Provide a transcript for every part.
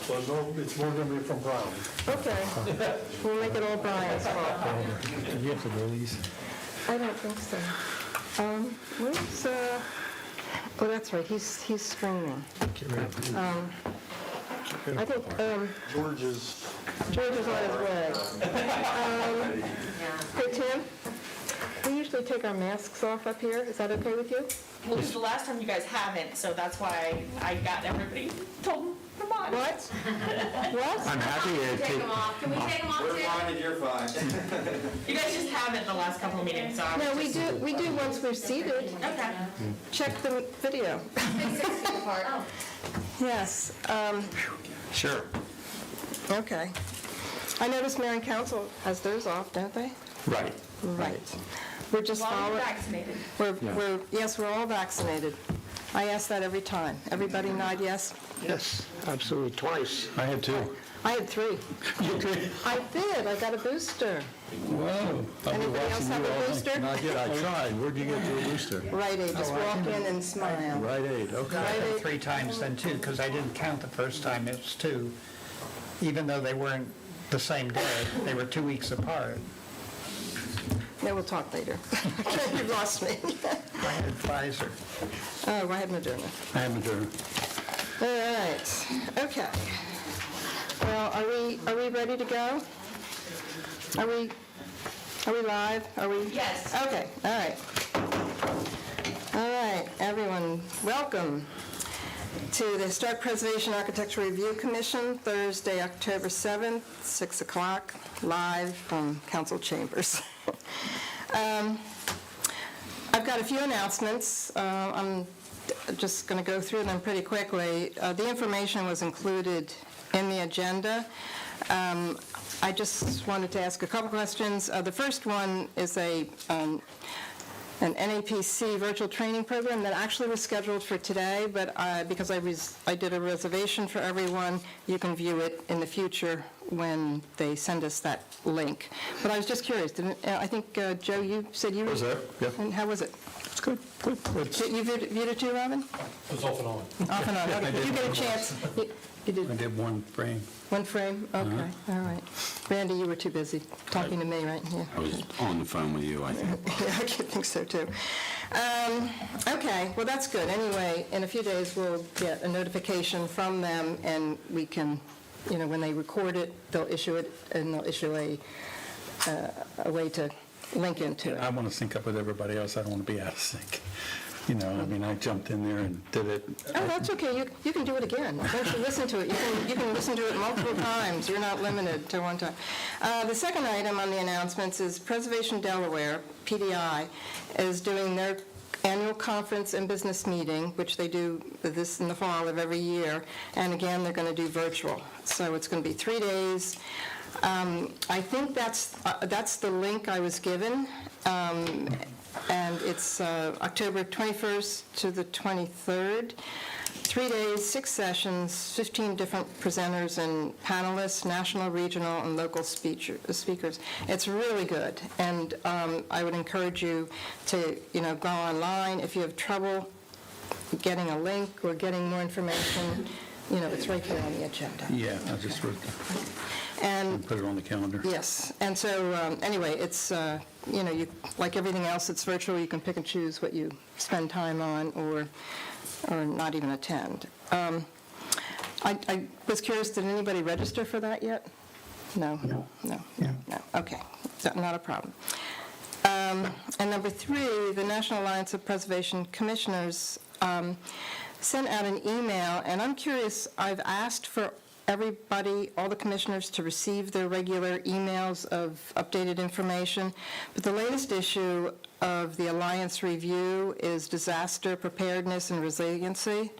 So no, it's more going to be from Brown. Okay, we'll make it all Brian's fault. You have to release. I don't think so. Where's, oh, that's right, he's streaming. I think, George is, George is on his way. Hey, Tim, we usually take our masks off up here. Is that okay with you? Well, this is the last time you guys haven't, so that's why I got everybody told them, come on. What? What? I'm happy to Take them off. Can we take them off too? We're fine if you're fine. You guys just haven't the last couple of meetings, so I was No, just- we do once we're seated. Okay. Check the video. Stay 6 feet apart. Yes, Sure. okay. I noticed Mayor and Council has theirs off, don't they? Right. Right. We're just As long as you're following. vaccinated. Yes, we're all vaccinated. I ask that every time. Everybody nod yes? yes, absolutely, twice. I had two. I had 3. You did? I did, I got a booster. Wow. Anybody else have a booster? Not yet, I tried. Where'd you get your booster? Right Aid, just walk in and smile. Right Aid, okay. Right Aid. 3 times then too, because I didn't count the first time, it was 2. Even though they weren't the same day, they were 2 weeks apart. No, we'll talk later. You've lost me. I had Pfizer. Oh, I have Moderna. I have Moderna. All right, okay. Well, are we ready to go? Are we live? Are we? Yes. Okay, all right. All right, everyone, welcome to the Historic Preservation Architecture Review Commission, Thursday, October 7th, 6 o'clock, live from council chambers. I've got a few announcements. I'm just going to go through them pretty quickly. The information was included in the agenda. I just wanted to ask a couple questions. The first one is an NAPC virtual training program that actually was scheduled for today, but because I did a reservation for everyone, you can view it in the future when they send us that link. But I was just curious, I think, Joe, you said you were... Was there? Yep. And how was it? It's good. Good. You viewed it too, Robin? It's off and on. Off and on, okay. Did you get a chance? You I did did one frame. one frame? Okay, all right. Randy, you were too busy talking to me, right? Yeah. I was on the phone with you, I think. Yeah, I think so, too. Okay, well, that's good. Anyway, in a few days, we'll get a notification from them, and we can, when they record it, they'll issue it, and they'll issue a way to link into it. I want to sync up with everybody else. I don't want to be out of sync. I jumped in there and did it. Oh, that's okay. You can do it again. Once you listen to it, you can listen to it multiple times. You're not limited to one time. The second item on the announcements is Preservation Delaware, PDI, is doing their annual conference and business meeting, which they do this in the fall of every year. And again, they're going to do virtual. So it's going to be 3 days. I think that's the link I was given. And it's October 21st to the 23rd. 3 days, 6 sessions, 15 different presenters and panelists, national, regional, and local speakers. It's really good, and I would encourage you to, go online. If you have trouble getting a link or getting more information, it's right there on the agenda. Yeah, I just wrote that. And Put it on the calendar. yes, and so anyway, it's, you, like everything else that's virtual, you can pick and choose what you spend time on or not even attend. I was curious, did anybody register for that yet? No. Okay, not a problem. And number 3, the National Alliance of Preservation Commissioners sent out an email, and I'm curious, I've asked for everybody, all the commissioners, to receive their regular emails of updated information. But the latest issue of the Alliance Review is Disaster Preparedness and Resiliency.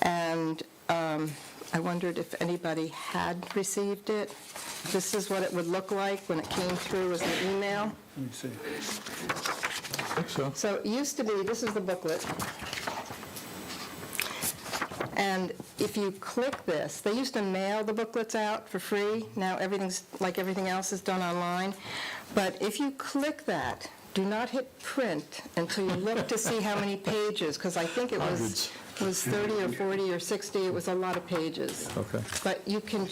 And I wondered if anybody had received it. This is what it would look like when it came through as an email. Let me see. I think so. So it used to be, this is the booklet. And if you click this, they used to mail the booklets out for free. Now everything's, like everything else, is done online. But if you click that, do not hit print until you look to see how many pages, because I think it was was 30 or 40 or 60, it was a lot of pages. Okay. But you can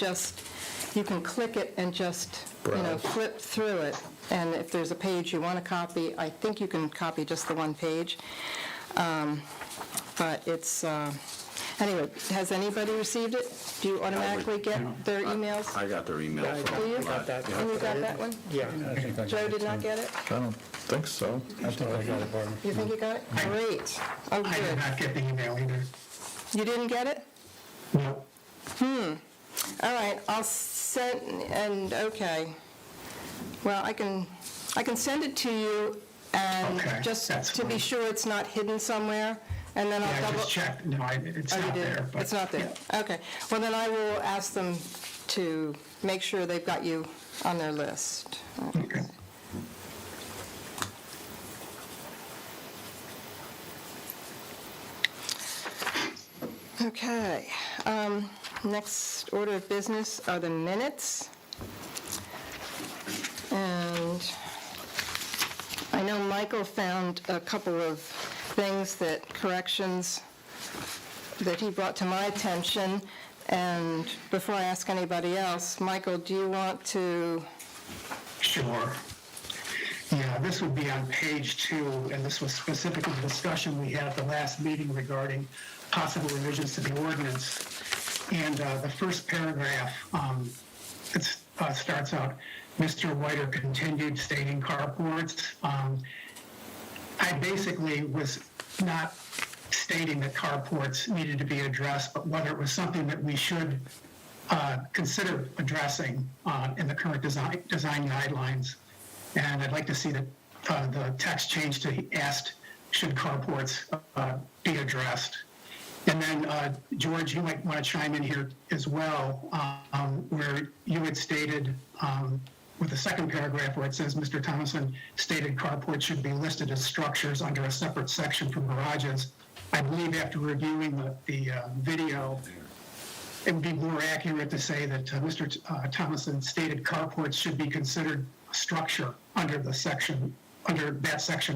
click it and just, flip through it, and if there's a page you want to copy, I think you can copy just the one page. But it's, anyway, has anybody received it? Do you automatically get their emails? I got their email from. Do you? Got that. And you got that one? Yeah. I think I got Joe it, did not too. get it? I don't think so. I think I got it, Barbara. You think you got it? Great. Oh, I did good. not get the email either. You didn't get it? No. All right, I'll send, and, okay. Well, I can send it to you, and Okay, just that's to be fine. sure it's not hidden somewhere, and then I'll Yeah, I double... just checked. No, it's Oh, you not did? there. but- It's not there? Okay. Well, then I will ask them to make sure they've got you on their list. Okay. Okay. Next order of business are the minutes. And I know Michael found a couple of things corrections that he brought to my attention. And before I ask anybody else, Michael, do you want to... Sure. Yeah, this would be on page 2, and this was specifically the discussion we had at the last meeting regarding possible revisions to the ordinance. And the first paragraph, it starts out, Mr. Whiter continued stating carports. I basically was not stating that carports needed to be addressed, but whether it was something that we should consider addressing in the current design guidelines. And I'd like to see the text changed to asked, should carports be addressed? And then, George, you might want to chime in here as well, where you had stated with the second paragraph where it says, Mr. Thomason stated carports should be listed as structures under a separate section from garages. I believe after reviewing the video, it would be more accurate to say that Mr. Thomason stated carports should be considered a structure under that section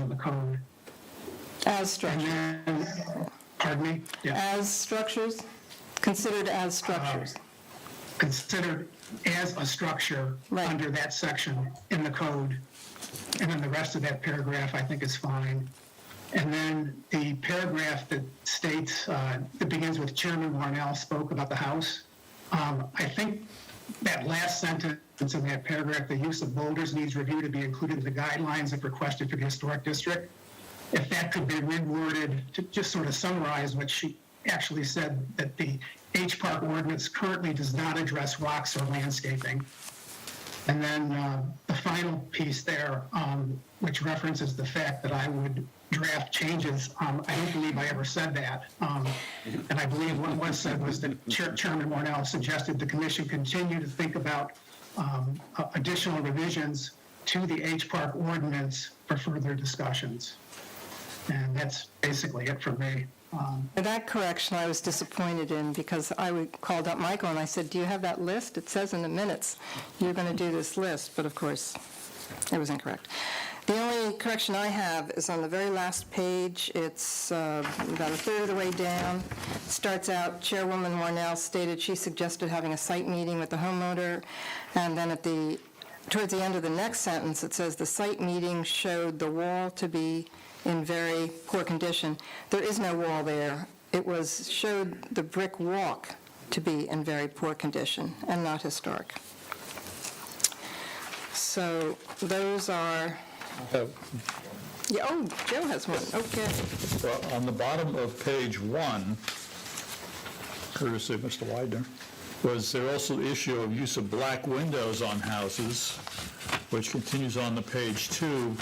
of the code. As structures. And then, pardon me? Yeah. As structures? Considered as structures. Considered as a structure Right. under that section in the code. And then the rest of that paragraph, I think, is fine. And then the paragraph that states, that begins with Chairman Warnell spoke about the house. I think that last sentence in that paragraph, the use of boulders needs review to be included in the guidelines if requested for the historic district. If that could be reworded to just sort of summarize what she actually said, that the H Park ordinance currently does not address rocks or landscaping. And then the final piece there, which references the fact that I would draft changes. I don't believe I ever said that. And I believe what was said was that Chairman Warnell suggested the commission continue to think about additional revisions to the H Park ordinance for further discussions. And that's basically it for me. That correction I was disappointed in because I called up Michael and I said, do you have that list? It says in the minutes you're going to do this list, but of course it was incorrect. The only correction I have is on the very last page. It's about a third of the way down. It starts out, Chairwoman Warnell stated she suggested having a site meeting with the homeowner, and then towards the end of the next sentence, it says the site meeting showed the wall to be in very poor condition. There is no wall there. It showed the brick walk to be in very poor condition and not historic. So those are, yeah, oh, Joe has one, okay. Well, on the bottom of page 1, courtesy of Mr. Widener, was there also the issue of use of black windows on houses, which continues on the page 2,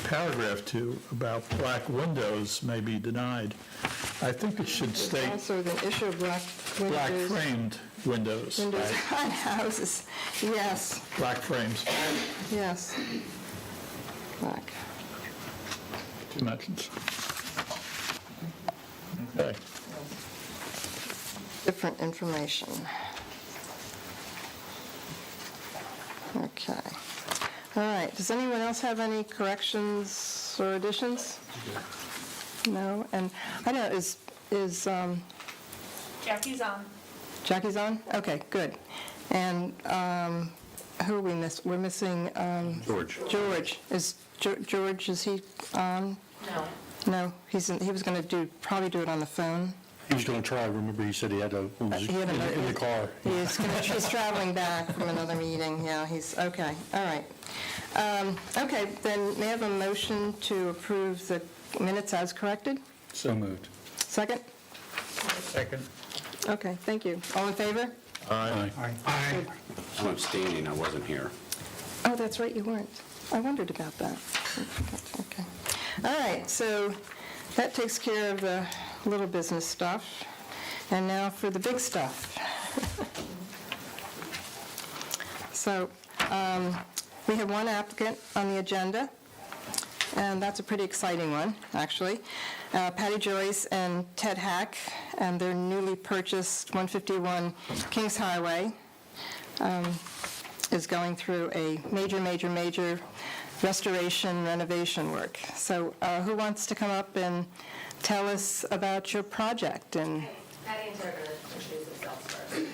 paragraph 2, about black windows may be denied. I think it should state Also the issue of black windows. black framed windows. Windows right? on houses, yes, Black frames, yes. Black. 2 mentions. Okay. Different information. Okay. All right, does anyone else have any corrections or additions? No, and I don't know, is, Jackie's on. Jackie's on? Okay, good. And who are we we're missing? George. George. George, is he on? No. No, he was going to probably do it on the phone. He was going to try, remember he said he had to, He had another- in the car. He's traveling back from another meeting, yeah, okay, all right. Okay, then may I have a motion to approve the minutes as corrected? So moved. Second? Second. Okay, thank you. All in favor? Aye. Aye. I'm abstaining, I wasn't here. Oh, that's right, you weren't. I wondered about that. Okay. All right, so that takes care of the little business stuff. And now for the big stuff. So we have one applicant on the agenda, and that's a pretty exciting one, actually. Patty Joyce and Ted Hack, and their newly purchased 151 Kings Highway is going through a major restoration renovation work. So who wants to come up and tell us about your project? And Patty and Sarah are going to introduce themselves first.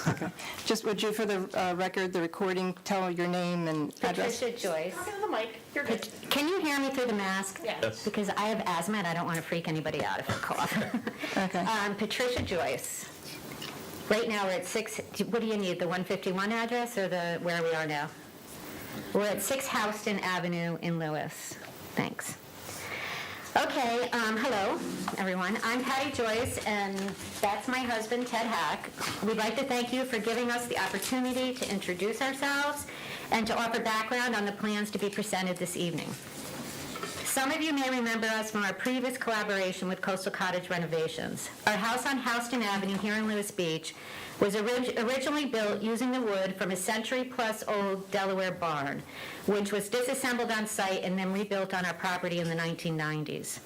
okay, just would you, for the record, the recording, tell your name and address? Patricia Joyce. Talk into the mic. You're good. Can you hear me through the mask? Yes. Because I have asthma and I don't want to freak anybody out if I cough. Okay. Patricia Joyce. Right now, we're at 6, what do you need, the 151 address or the where we are now? We're at 6 Houston Avenue in Lewis. Thanks. Okay, hello, everyone. I'm Patty Joyce, and that's my husband, Ted Hack. We'd like to thank you for giving us the opportunity to introduce ourselves and to offer background on the plans to be presented this evening. Some of you may remember us from our previous collaboration with Coastal Cottage Renovations. Our house on Houston Avenue here in Lewis Beach was originally built using the wood from a century-plus-old Delaware barn, which was disassembled on site and then rebuilt on our property in the 1990s.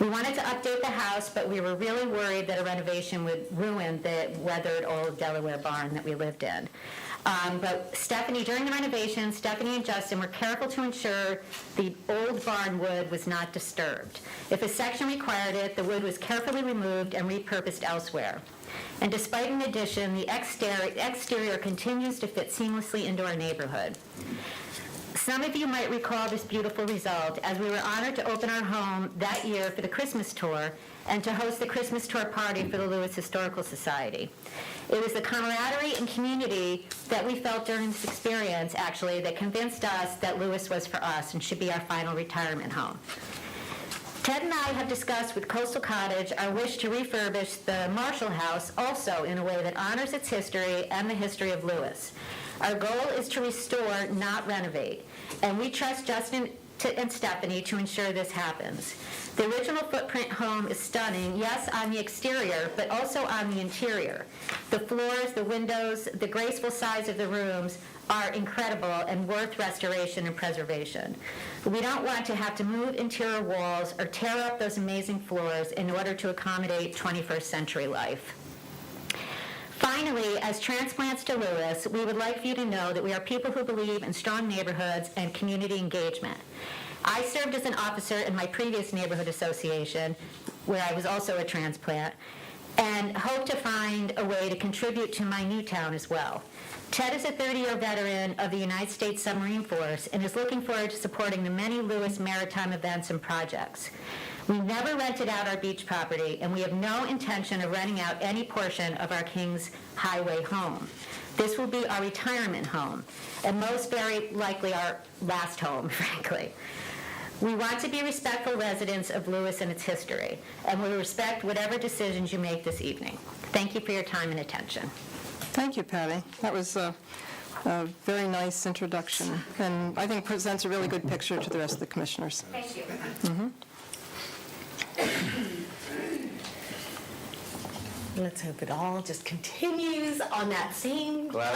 We wanted to update the house, but we were really worried that a renovation would ruin the weathered old Delaware barn that we lived in. But during the renovation, Stephanie and Justin were careful to ensure the old barn wood was not disturbed. If a section required it, the wood was carefully removed and repurposed elsewhere. And despite an addition, the exterior continues to fit seamlessly into our neighborhood. Some of you might recall this beautiful result, as we were honored to open our home that year for the Christmas tour and to host the Christmas tour party for the Lewis Historical Society. It was the camaraderie and community that we felt during this experience, actually, that convinced us that Lewis was for us and should be our final retirement home. Ted and I have discussed with Coastal Cottage our wish to refurbish the Marshall House also in a way that honors its history and the history of Lewis. Our goal is to restore, not renovate, and we trust Justin and Stephanie to ensure this happens. The original footprint home is stunning, yes, on the exterior, but also on the interior. The floors, the windows, the graceful size of the rooms are incredible and worth restoration and preservation. We don't want to have to move interior walls or tear up those amazing floors in order to accommodate 21st century life. Finally, as transplants to Lewis, we would like for you to know that we are people who believe in strong neighborhoods and community engagement. I served as an officer in my previous neighborhood association, where I was also a transplant, and hope to find a way to contribute to my new town as well. Ted is a 30-year veteran of the United States Submarine Force and is looking forward to supporting the many Lewis maritime events and projects. We never rented out our beach property, and we have no intention of renting out any portion of our Kings Highway home. This will be our retirement home, and most very likely our last home, frankly. We want to be respectful residents of Lewis and its history, and we respect whatever decisions you make this evening. Thank you for your time and attention. Thank you, Patty. That was a very nice introduction, and I think presents a really good picture to the rest of the commissioners. Thank you. Let's hope it all just continues on that same Glad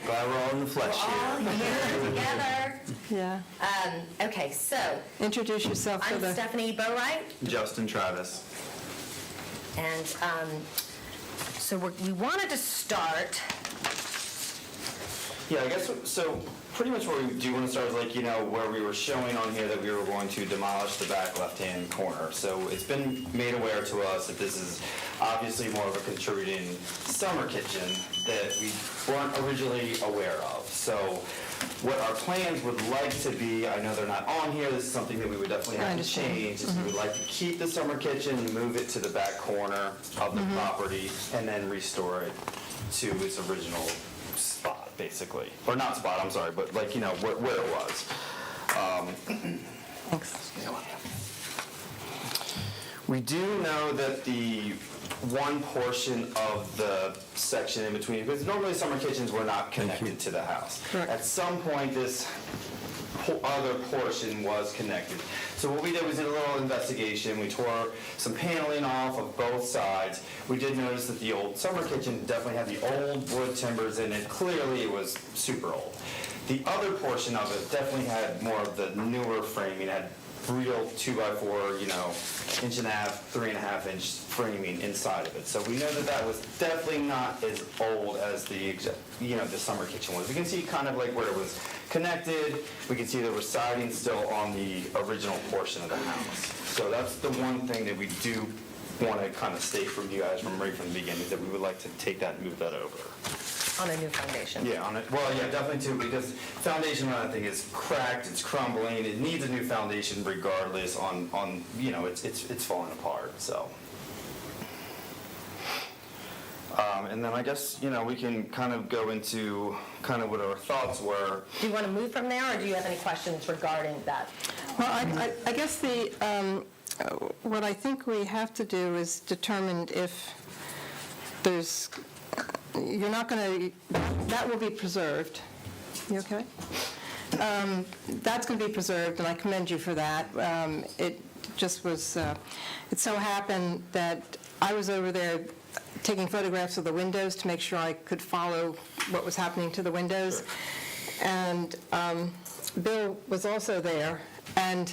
we're all in the flesh all here. here together. Yeah. Okay, so Introduce yourself for I'm the... Stephanie Bowright, Justin Travis. and so we wanted to start Yeah, I guess, so pretty much where we do want to start is like, where we were showing on here that we were going to demolish the back left-hand corner. So it's been made aware to us that this is obviously more of a contributing summer kitchen that we weren't originally aware of. So what our plans would like to be, I know they're not on here, this is something that we would definitely have to change, is we would like to keep the summer kitchen, move it to the back corner of the property, and then restore it to its original spot, basically. Or not spot, I'm sorry, but like, where it was. Thanks. We do know that the one portion of the section in between, because normally summer kitchens were not connected to the house. Correct. At some point, this other portion was connected. So what we did was did a little investigation. We tore some paneling off of both sides. We did notice that the old summer kitchen definitely had the old wood timbers in it. Clearly, it was super old. The other portion of it definitely had more of the newer framing. It had real 2x4, 1.5, 3.5-inch framing inside of it. So we know that that was definitely not as old as the summer kitchen was. We can see kind of like where it was connected. We can see there was siding still on the original portion of the house. So that's the one thing that we do want to kind of state from you guys from right from the beginning, that we would like to take that and move that over. On a new foundation. Yeah, on it. Well, yeah, definitely too, because foundation on that thing is cracked, it's crumbling, it needs a new foundation regardless it's falling apart, so. And then I guess, we can kind of go into kind of what our thoughts were. Do you want to move from there, or do you have any questions regarding that? Well, I guess what I think we have to do is determine if there's, you're not going to, that will be preserved. You okay? That's going to be preserved, and I commend you for that. It just was, it so happened that I was over there taking photographs of the windows to make sure I could follow what was happening to the windows. And Bill was also there, and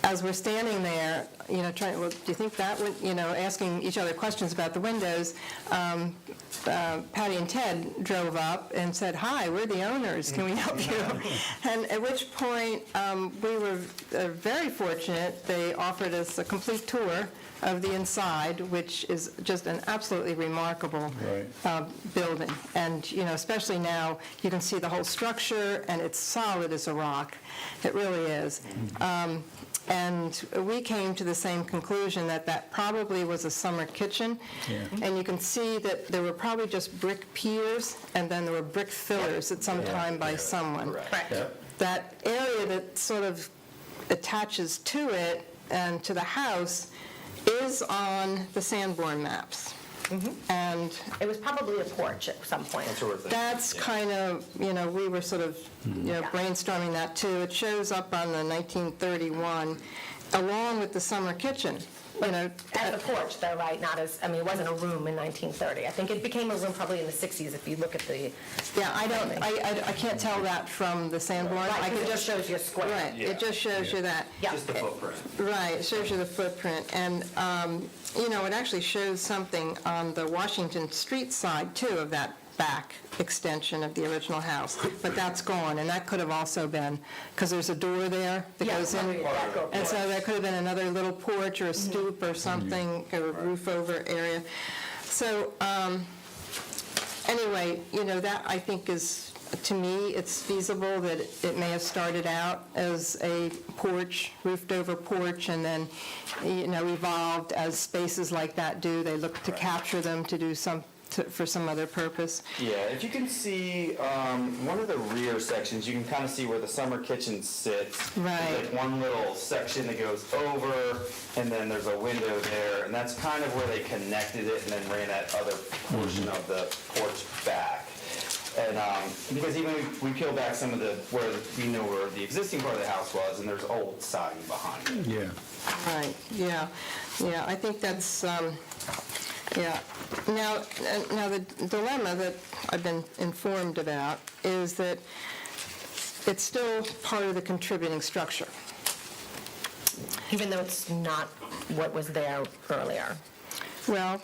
as we're standing there, trying, well, do you think that would, asking each other questions about the windows, Patty and Ted drove up and said, "Hi, we're the owners. Can we help you?" And at which point, we were very fortunate. They offered us a complete tour of the inside, which is just an absolutely remarkable building. And, especially now, you can see the whole structure, and it's solid as a rock. It really is. And we came to the same conclusion that probably was a summer kitchen. Yeah. And you can see that there were probably just brick piers, and then there were brick fillers at some time by someone. Correct. That area that sort of attaches to it and to the house is on the Sanborn maps. And It was probably a porch at some point. that's kind of, we were sort of, brainstorming that too. It shows up on the 1931, along with the summer kitchen, As a porch, though, right? Not as, it wasn't a room in 1930. I think it became a room probably in the 60s if you look at the... Yeah, I can't tell that from the Sanborn. Right, I because can it just shows you a square. Right, it just shows you that. Yeah. Just the footprint. Right, it shows you the footprint. And, it actually shows something on the Washington Street side, too, of that back extension of the original house. But that's gone, and that could have also been, because there's a door there that goes in. And so there could have been another little porch or a stoop or something, or a roof over area. So, anyway, that I think is, to me, it's feasible that it may have started out as a porch, roofed over porch, and then, evolved as spaces like that do. They look to capture them to do for some other purpose. Yeah, if you can see one of the rear sections, you can kind of see where the summer kitchen sits. Right. There's like one little section that goes over, and then there's a window there, and that's kind of where they connected it and then ran that other portion of the porch back. And because even we peel back some of where we know where the existing part of the house was, and there's old siding behind it. Yeah. Right, yeah, I think that's, yeah. Now the dilemma that I've been informed about is that it's still part of the contributing structure. Even though it's not what was there earlier. Well,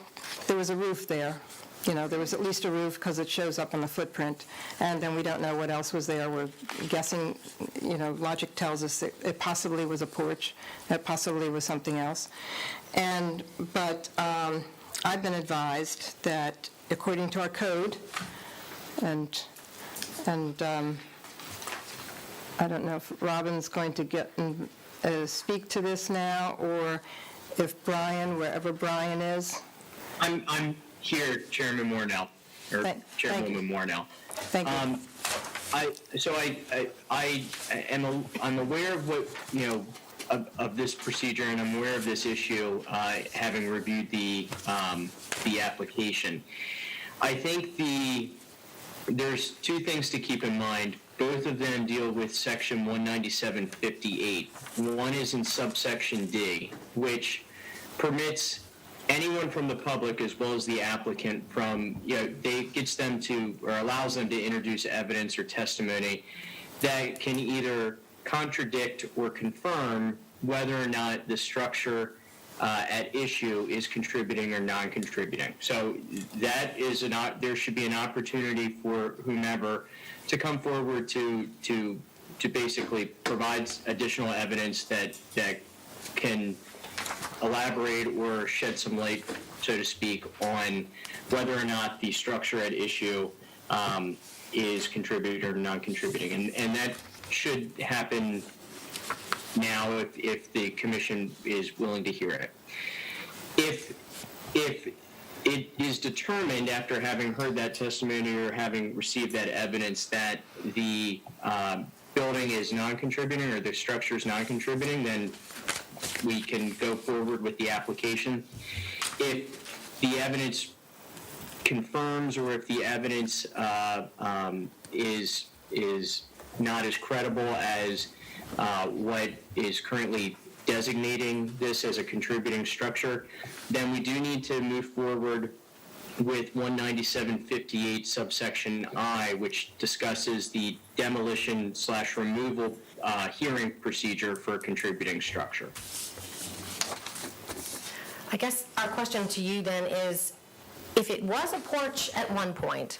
there was a roof there, there was at least a roof because it shows up on the footprint, and then we don't know what else was there. We're guessing, logic tells us that it possibly was a porch, it possibly was something else. But I've been advised that according to our code, and I don't know if Robin's going to get and speak to this now, or if Brian, wherever Brian is. I'm here, Chairman Mornell, or Chairwoman Mornell. Thank you. I'm aware of what, of this procedure, and I'm aware of this issue, having reviewed the application. I think there's two things to keep in mind. Both of them deal with section 19758. One is in subsection D, which permits anyone from the public as well as the applicant gets them to, or allows them to introduce evidence or testimony that can either contradict or confirm whether or not the structure at issue is contributing or non-contributing. So that is there should be an opportunity for whomever to come forward to basically provide additional evidence that can elaborate or shed some light, so to speak, on whether or not the structure at issue is contributing or non-contributing. And that should happen now if the commission is willing to hear it. If it is determined after having heard that testimony or having received that evidence that the building is non-contributing or the structure is non-contributing, then we can go forward with the application. If the evidence confirms or if the evidence is not as credible as what is currently designating this as a contributing structure, then we do need to move forward with 19758 subsection I, which discusses the demolition/removal hearing procedure for a contributing structure. I guess our question to you then is, if it was a porch at one point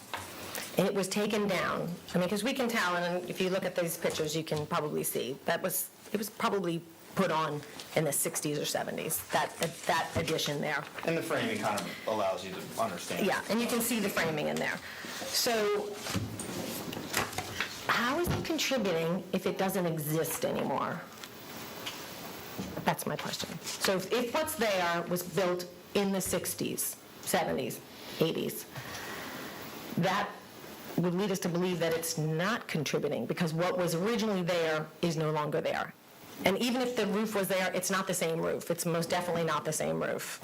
and it was taken down, because we can tell, and if you look at these pictures, you can probably see, it was probably put on in the 60s or 70s, that addition there. And the framing kind of allows you to understand. Yeah, and you can see the framing in there. So how is it contributing if it doesn't exist anymore? That's my question. So if what's there was built in the 60s, 70s, 80s, that would lead us to believe that it's not contributing because what was originally there is no longer there. And even if the roof was there, it's not the same roof. It's most definitely not the same roof.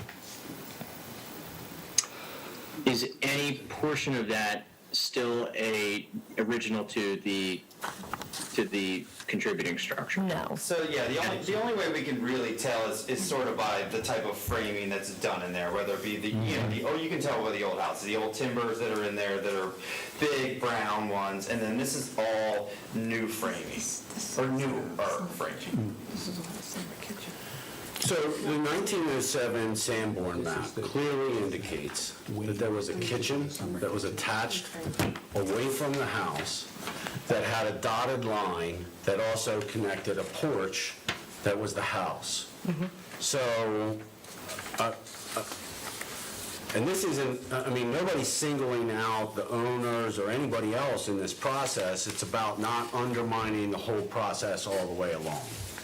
Is any portion of that still original to the contributing structure? No. So yeah, the only way we can really tell is sort of by the type of framing that's done in there, whether it be or you can tell by the old houses, the old timbers that are in there that are big brown ones, and then this is all new framing or newer framing. So the 1907 Sanborn map clearly indicates that there was a kitchen that was attached away from the house that had a dotted line that also connected a porch that was the house. So, and this isn't, nobody's singling out the owners or anybody else in this process. It's about not undermining the whole process all the way along,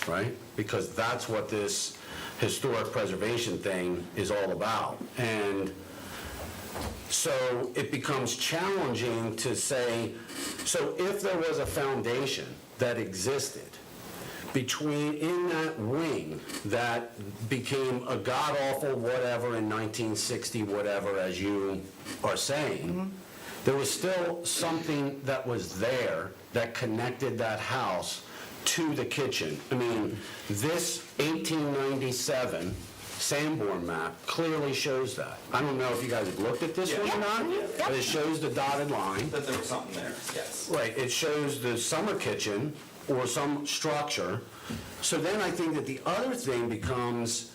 right? Because that's what this historic preservation thing is all about. And so it becomes challenging to say, so if there was a foundation that existed in that wing that became a god-awful whatever in 1960 whatever, as you are saying, there was still something that was there that connected that house to the kitchen. This 1897 Sanborn map clearly shows that. I don't know if you guys have looked at this one or not, but it shows the dotted line. That there was something there, yes. Right, it shows the summer kitchen or some structure. So then I think that the other thing becomes,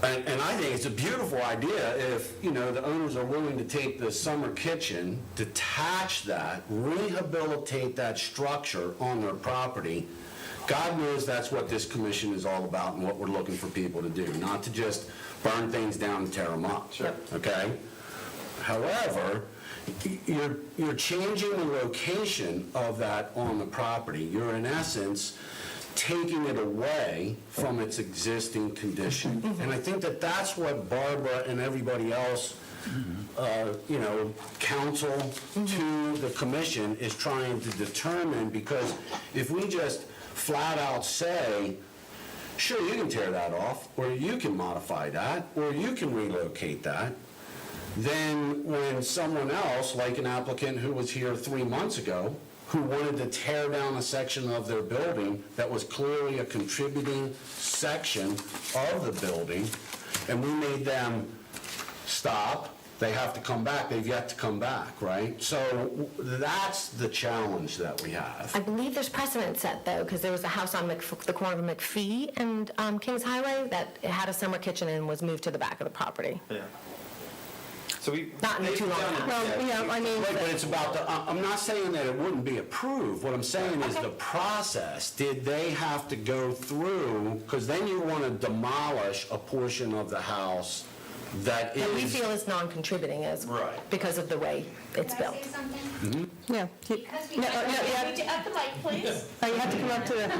And I think it's a beautiful idea if, you know, the owners are willing to take the summer kitchen, detach that, rehabilitate that structure on their property. God knows that's what this commission is all about and what we're looking for people to do, not to just burn things down and tear them up. Sure. Okay? However, you're changing the location of that on the property. You're in essence taking it away from its existing condition. And I think that that's what Barbara and everybody else, you know, counsel to the commission is trying to determine, because if we just flat out say, sure, you can tear that off, or you can modify that, or you can relocate that, then when someone else, like an applicant who was here 3 months ago, who wanted to tear down a section of their building that was clearly a contributing section of the building, and we made them stop, they have to come back, they've yet to come back, right? So that's the challenge that we have. I believe there's precedent set, though, because there was a house on the corner of McPhee and Kings Highway that had a summer kitchen and was moved to the back of the property. Yeah. So we. Not in the too long time. Well, yeah, I mean, Right, but it's about the, I'm not saying that it wouldn't be approved. What I'm saying is the process, did they have to go through, because then you want to demolish a portion of the house that That we is. feel is non-contributing as, Right. because of the way it's Can I built. say something? yeah. Because we No, have, yeah. at the mic, please. Oh, you have to come up to the,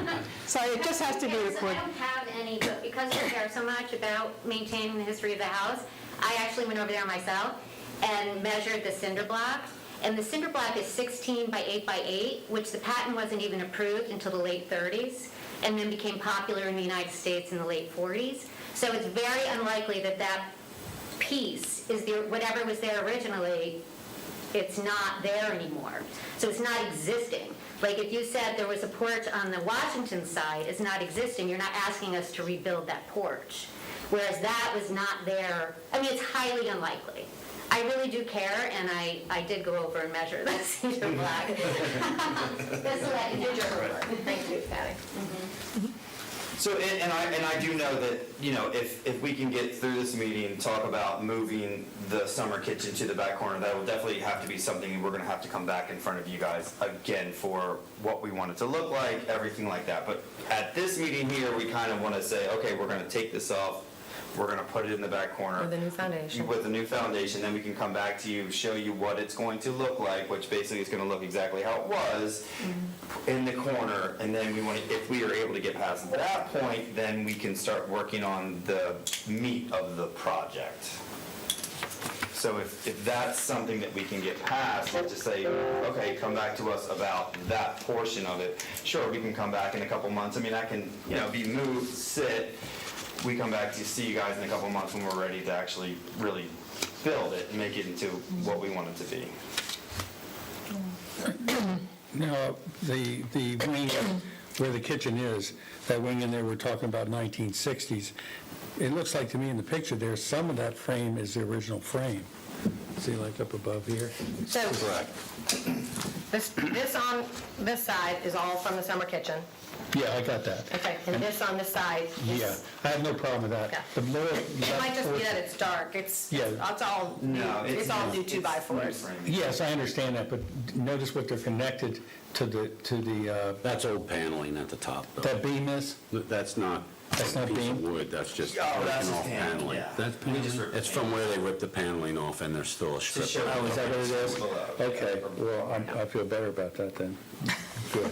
sorry, it just has to be Yes, recorded. I don't have any, but because I care so much about maintaining the history of the house, I actually went over there myself and measured the cinder block. And the cinder block is 16 by 8 by 8, which the patent wasn't even approved until the late 30s, and then became popular in the United States in the late 40s. So it's very unlikely that that piece is whatever was there originally, it's not there anymore. So it's not existing. Like if you said there was a porch on the Washington side, it's not existing, you're not asking us to rebuild that porch. Whereas that was not there, I mean, it's highly unlikely. I really do care, and I did go over and measure that cedar block. That's what I did. Thank you, Patty. So, and I do know that, you know, if we can get through this meeting and talk about moving the summer kitchen to the back corner, that will definitely have to be something we're gonna have to come back in front of you guys again for what we want it to look like, everything like that. But at this meeting here, we kind of want to say, okay, we're gonna take this off, we're gonna put it in the back corner. With a new foundation. With a new foundation, then we can come back to you, show you what it's going to look like, which basically is gonna look exactly how it was in the corner, and then we want to, if we are able to get past that point, then we can start working on the meat of the project. So if that's something that we can get past, let's just say, okay, come back to us about that portion of it. Sure, we can come back in a couple months. I mean, that can, you know, be moved, sit. We come back to see you guys in a couple months when we're ready to actually really build it and make it into what we want it to be. Now, the wing where the kitchen is, that wing in there, we're talking about 1960s. It looks like to me in the picture there, some of that frame is the original frame. See, like up above here? So this on this side is all from the summer kitchen. Yeah, I got that. Okay, and this on this side is... Yeah, I have no problem with that. Yeah. The more. It might just be that it's dark. It's all new. No, It's all new 2x4s. Yes, I understand that, but notice what they're connected to the, That's old paneling at the top, though. that beam is? That's not That's a not piece of beam? wood, that's just Oh, that's broken off just paneling, paneling. yeah. That's We just ripped It's from where they ripped the paneling off, and there's still a strip. show- Oh, is that what it is? Below. Okay, well, I feel better about that then. Good.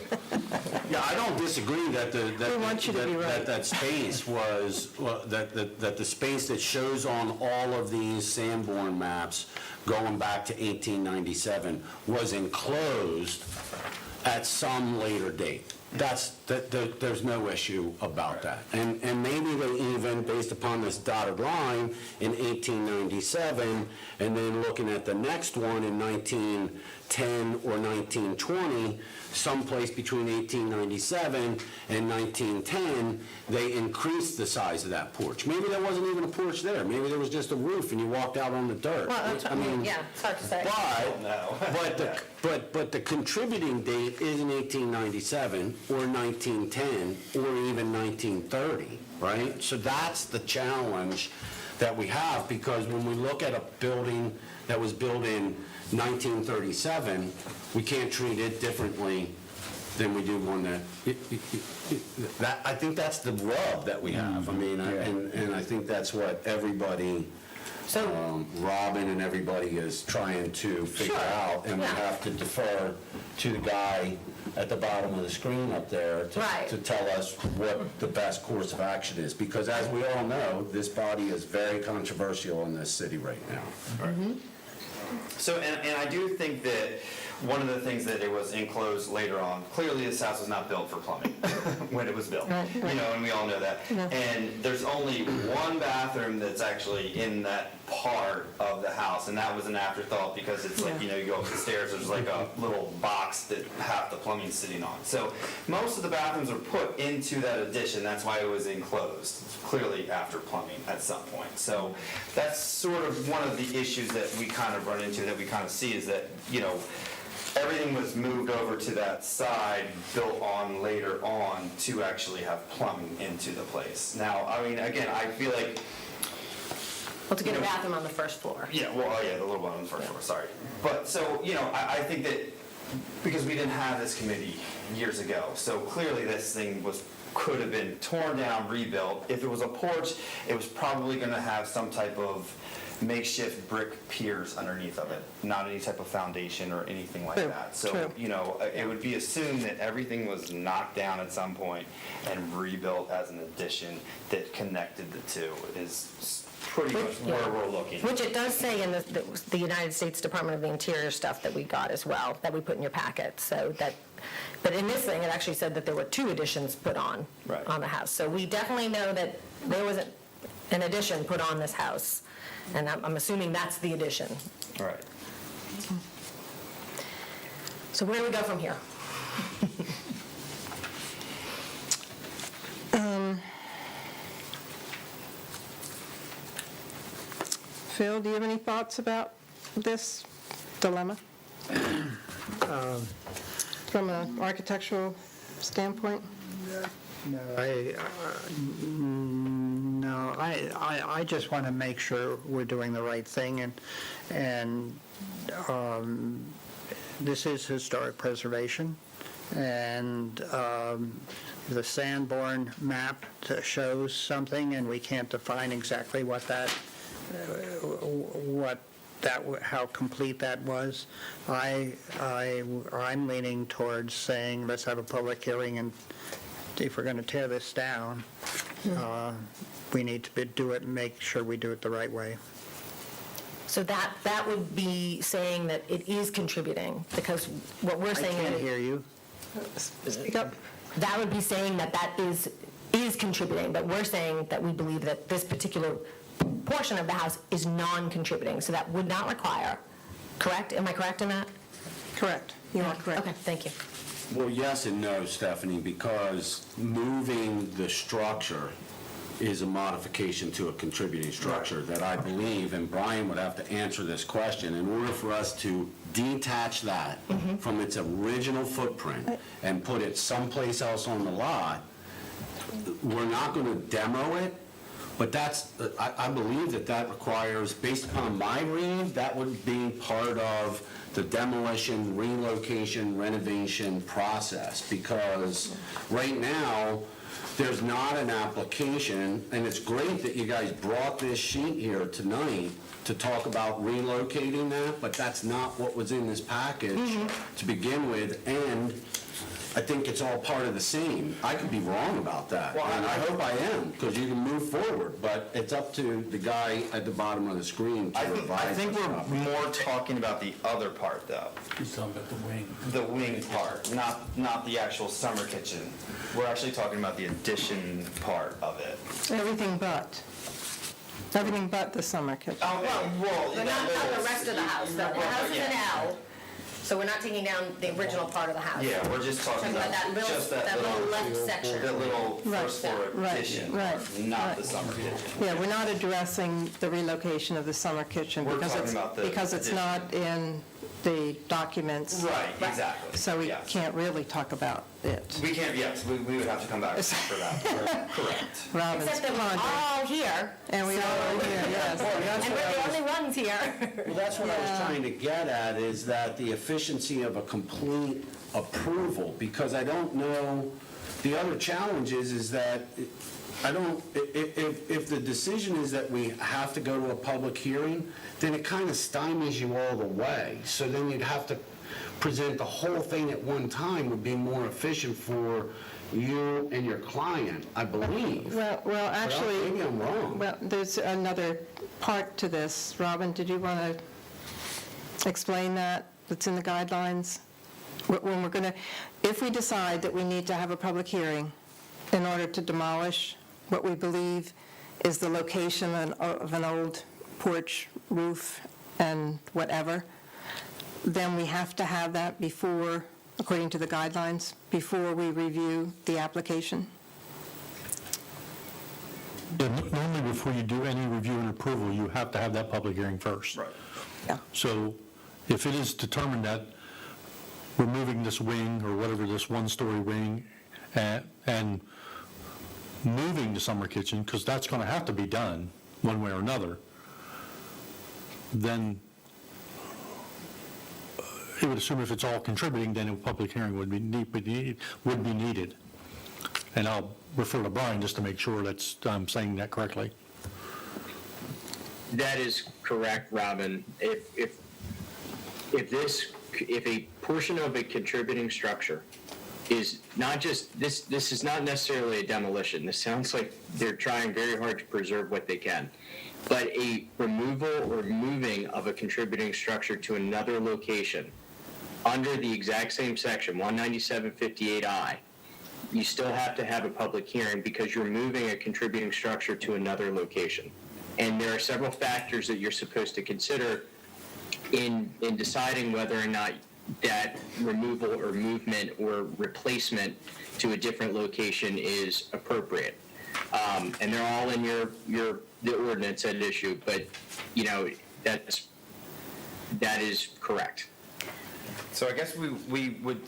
Yeah, I don't disagree that We want you to be right. that space was, well, that the space that shows on all of these Sanborn maps going back to 1897 was enclosed at some later date. There's no issue about that. And maybe they even, based upon this dotted line in 1897, and then looking at the next one in 1910 or 1920, someplace between 1897 and 1910, they increased the size of that porch. Maybe there wasn't even a porch there. Maybe there was just a roof and you walked out on the dirt. Well, that's what I mean, yeah, it's hard to say. But the contributing date is in 1897, or 1910 or even 1930, right? So that's the challenge that we have, because when we look at a building that was built in 1937, we can't treat it differently than we do one that, I think that's the rub that we have. I mean, and I think that's what everybody, Robin and everybody is trying to figure out, and we have to defer to the guy at the bottom of the screen up there to tell us what the best course of action is, because as we all know, this body is very controversial in this city right now. So, and I do think that one of the things that it was enclosed later on, clearly this house was not built for plumbing when it was built, you know, and we all know that. And there's only one bathroom that's actually in that part of the house, and that was an afterthought, because it's like, you know, you go up the stairs, there's like a little box that half the plumbing's sitting on. So most of the bathrooms are put into that addition, that's why it was enclosed, clearly after plumbing at some point. So that's sort of one of the issues that we kind of run into, that we kind of see, is that, you know, everything was moved over to that side, built on later on, to actually have plumbing into the place. Now, I mean, again, I feel like... Well, to get a bathroom on the first floor. Yeah, well, the little one on the first floor, sorry. But, so, you know, I think that, because we didn't have this committee years ago, so clearly this thing could have been torn down, rebuilt. If it was a porch, it was probably going to have some type of makeshift brick piers underneath of it, not any type of foundation or anything like that. So, you know, it would be assumed that everything was knocked down at some point and rebuilt as an addition that connected the two, is pretty much where we're looking. Which it does say in the United States Department of the Interior stuff that we got as well, that we put in your packet. So that, but in this thing, it actually said that there were 2 additions put on the house. So we definitely know that there was an addition put on this house. And I'm assuming that's the addition. All right. So where do we go from here? Phil, do you have any thoughts about this dilemma? From an architectural standpoint? No, I just want to make sure we're doing the right thing, and this is historic preservation, and the Sanborn map shows something, and we can't define exactly how complete that was. I'm leaning towards saying, let's have a public hearing, and if we're going to tear this down, we need to do it and make sure we do it the right way. So that would be saying that it is contributing, because what we're saying... I can't hear you. Speak up. That would be saying that is contributing, but we're saying that we believe that this particular portion of the house is non-contributing, so that would not require, correct? Am I correct in that? Correct. You are correct. Okay, thank you. Well, yes and no, Stephanie, because moving the structure is a modification to a contributing structure that I believe, and Brian would have to answer this question, in order for us to detach that from its original footprint and put it someplace else on the lot, we're not going to demo it, but I believe that requires, based upon my read, that would be part of the demolition, relocation, renovation process, because right now, there's not an application, and it's great that you guys brought this sheet here tonight to talk about relocating that, but that's not what was in this package to begin with, and I think it's all part of the same. I could be wrong about that, and I hope I am, because you can move forward, but it's up to the guy at the bottom of the screen to revise. I think we're more talking about the other part, though. He's talking about the wing. The wing part, not the actual summer kitchen. We're actually talking about the addition part of it. Everything but the summer kitchen. Oh, well, But not the rest of the house. The house is an L, so we're not taking down the original part of the house. Yeah, we're just talking about just that little left section. That little first floor addition, not the summer kitchen. Yeah, we're not addressing the relocation of the summer kitchen We're because talking it's about the because it's addition. not in the documents. Right, exactly. So we Yes. can't really talk about it. We can't, yes, we would have to come back for that. Correct. Robin's Except that we're pondering. all here. And we all are here, yes. And we're the only ones here. Well, that's what I was Yeah. trying to get at, is that the efficiency of a complete approval, because I don't know, the other challenge is that I don't, if the decision is that we have to go to a public hearing, then it kind of stymies you all the way. So then you'd have to present the whole thing at one time, would be more efficient for you and your client, I believe. Well, actually. Maybe I'm wrong. Well, there's another part to this. Robin, did you want to explain that, that's in the guidelines? When we're going to, if we decide that we need to have a public hearing in order to demolish what we believe is the location of an old porch roof and whatever, then we have to have that before, according to the guidelines, before we review the application? Yeah, normally before you do any review and approval, you have to have that public hearing first. Right. Yeah. So if it is determined that we're moving this wing or whatever, this one-story wing, and moving the summer kitchen, because that's going to have to be done one way or another, then it would assume if it's all contributing, then a public hearing would be needed. And I'll refer to Brian just to make sure I'm saying that correctly. That is correct, Robin. If a portion of a contributing structure is not just, this is not necessarily a demolition. This sounds like they're trying very hard to preserve what they can. But a removal or moving of a contributing structure to another location under the exact same section, 19758I, you still have to have a public hearing because you're moving a contributing structure to another location. And there are several factors that you're supposed to consider in deciding whether or not that removal or movement or replacement to a different location is appropriate. And they're all in the ordinance at issue, but, that is correct. So I guess we would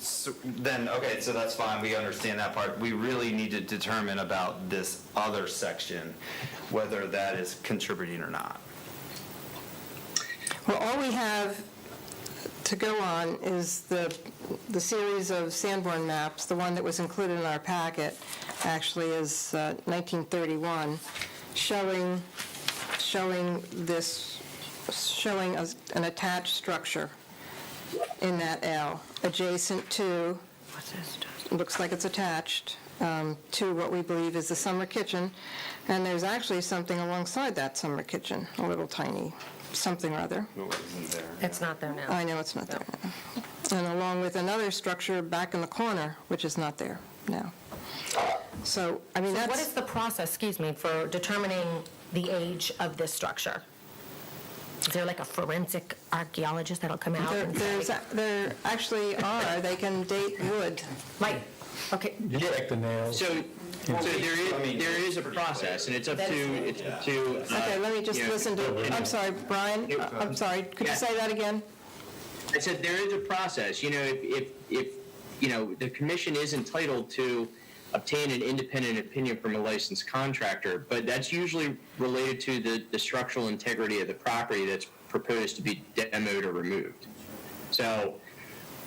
then, okay, so that's fine, we understand that part. We really need to determine about this other section, whether that is contributing or not. Well, all we have to go on is the series of Sanborn maps. The one that was included in our packet actually is 1931, showing an attached structure in that L, adjacent to, looks like it's attached to what we believe is the summer kitchen, and there's actually something alongside that summer kitchen, a little tiny something or other. It's not there now. I know it's not there now. And along with another structure back in the corner, which is not there now. So, I mean, So that's... what is the process, for determining the age of this structure? Is there like a forensic archaeologist that'll come out and say? There actually are. They can date wood. Right, okay. You check the nails. So there is a process, and it's up to. Okay, let me just listen to, I'm sorry, Brian, I'm sorry, could you say that again? I said there is a process. If the commission is entitled to obtain an independent opinion from a licensed contractor, but that's usually related to the structural integrity of the property that's proposed to be demoed or removed. So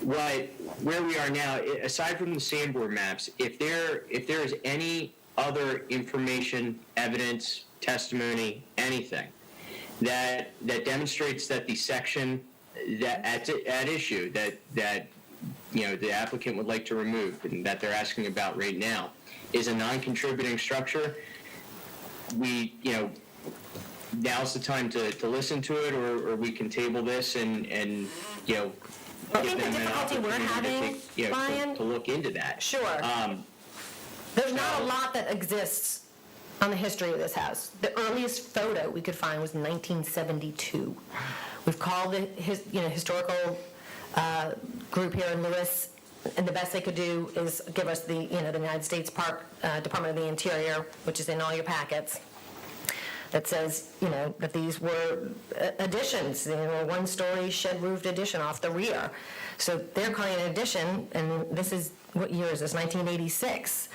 where we are now, aside from the Sanborn maps, if there is any other information, evidence, testimony, anything that demonstrates that the section that at issue that the applicant would like to remove and that they're asking about right now is a non-contributing structure, now's the time to listen to it, or we can table this and I think the difficulty we're having, Brian, to look into that. Sure. There's not a lot that exists on the history of this house. The earliest photo we could find was 1972. We've called the historical group here in Lewis, and the best they could do is give us the United States Park Department of the Interior, which is in all your packets. that says, that these were additions, one-story shed roofed addition off the rear. So they're calling it an addition, and this is, what year is this, 1986?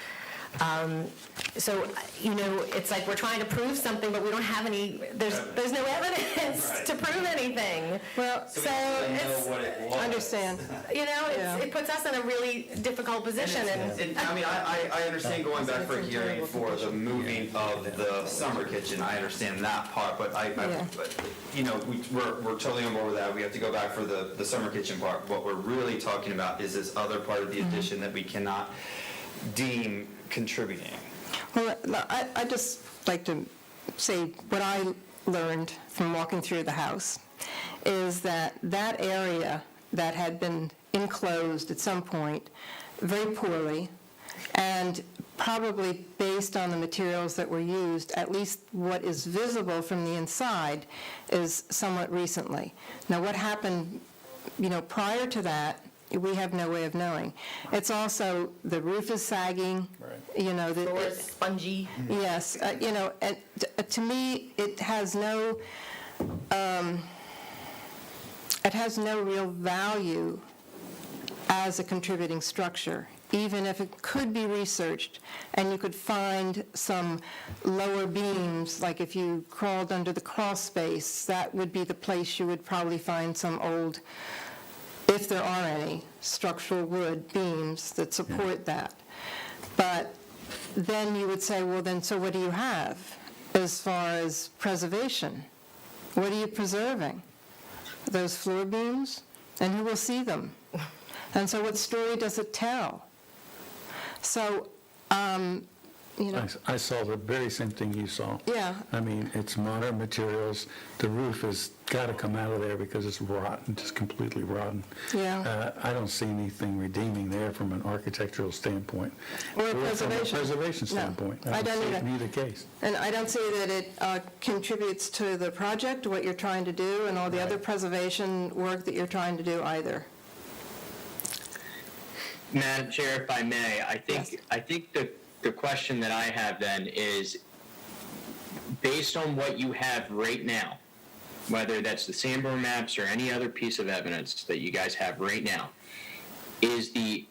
So, it's like we're trying to prove something, but we don't have any, there's no evidence to prove anything. Well, So we don't really know what it was. understand. It puts us in a really difficult position, and I mean, I understand going back for a hearing for the moving of the summer kitchen, I understand that part, but we're totally on board with that, we have to go back for the summer kitchen part. What we're really talking about is this other part of the addition that we cannot deem contributing. Well, I'd just like to say what I learned from walking through the house is that area that had been enclosed at some point very poorly, and probably based on the materials that were used, at least what is visible from the inside is somewhat recently. Now, what happened, prior to that, we have no way of knowing. It's also, the roof is sagging. the floor is spongy. Yes, and to me, it has no real value as a contributing structure, even if it could be researched and you could find some lower beams, like if you crawled under the crawl space, that would be the place you would probably find some old, if there are any, structural wood beams that support that. But then you would say, well, then, so what do you have as far as preservation? What are you preserving? Those floor beams? And who will see them? And so what story does it tell? So, I saw the very same thing you saw. Yeah. I mean, it's modern materials. The roof has got to come out of there because it's rotten, just completely rotten. Yeah. I don't see anything redeeming there from an architectural standpoint. Or From a preservation. preservation No, standpoint. I don't see either. it in either case. And I don't see that it contributes to the project, what you're trying to do, and all the other preservation work that you're trying to do either. Madam Chair, if I may, I think the question that I have then is, based on what you have right now, whether that's the Sanborn maps or any other piece of evidence that you guys have right now, is the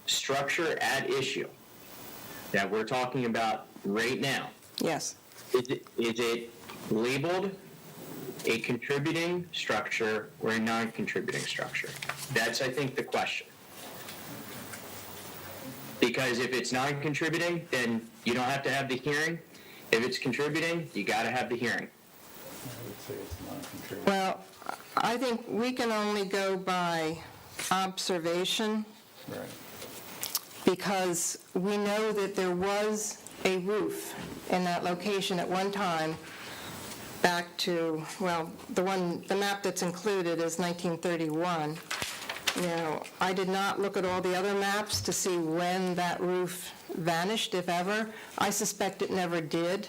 structure at issue that we're talking about right now, Yes. is it labeled a contributing structure or a non-contributing structure? That's, I think, the question. Because if it's non-contributing, then you don't have to have the hearing. If it's contributing, you got to have the hearing. Well, I think we can only go by observation because we know that there was a roof in that location at one time back to, well, the map that's included is 1931. Now, I did not look at all the other maps to see when that roof vanished, if ever. I suspect it never did.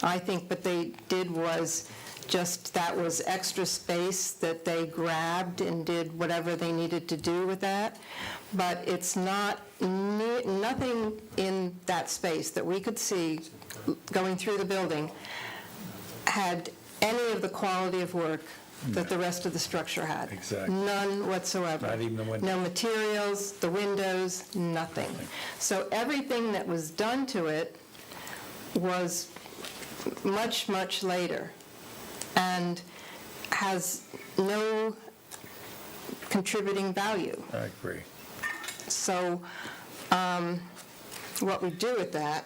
I think what they did was just that was extra space that they grabbed and did whatever they needed to do with that. But it's nothing in that space that we could see going through the building had any of the quality of work that the rest of the structure had. Exactly. None whatsoever. Not even the windows. No materials, the windows, nothing. So everything that was done to it was much, much later and has no contributing value. I agree. So what we do with that,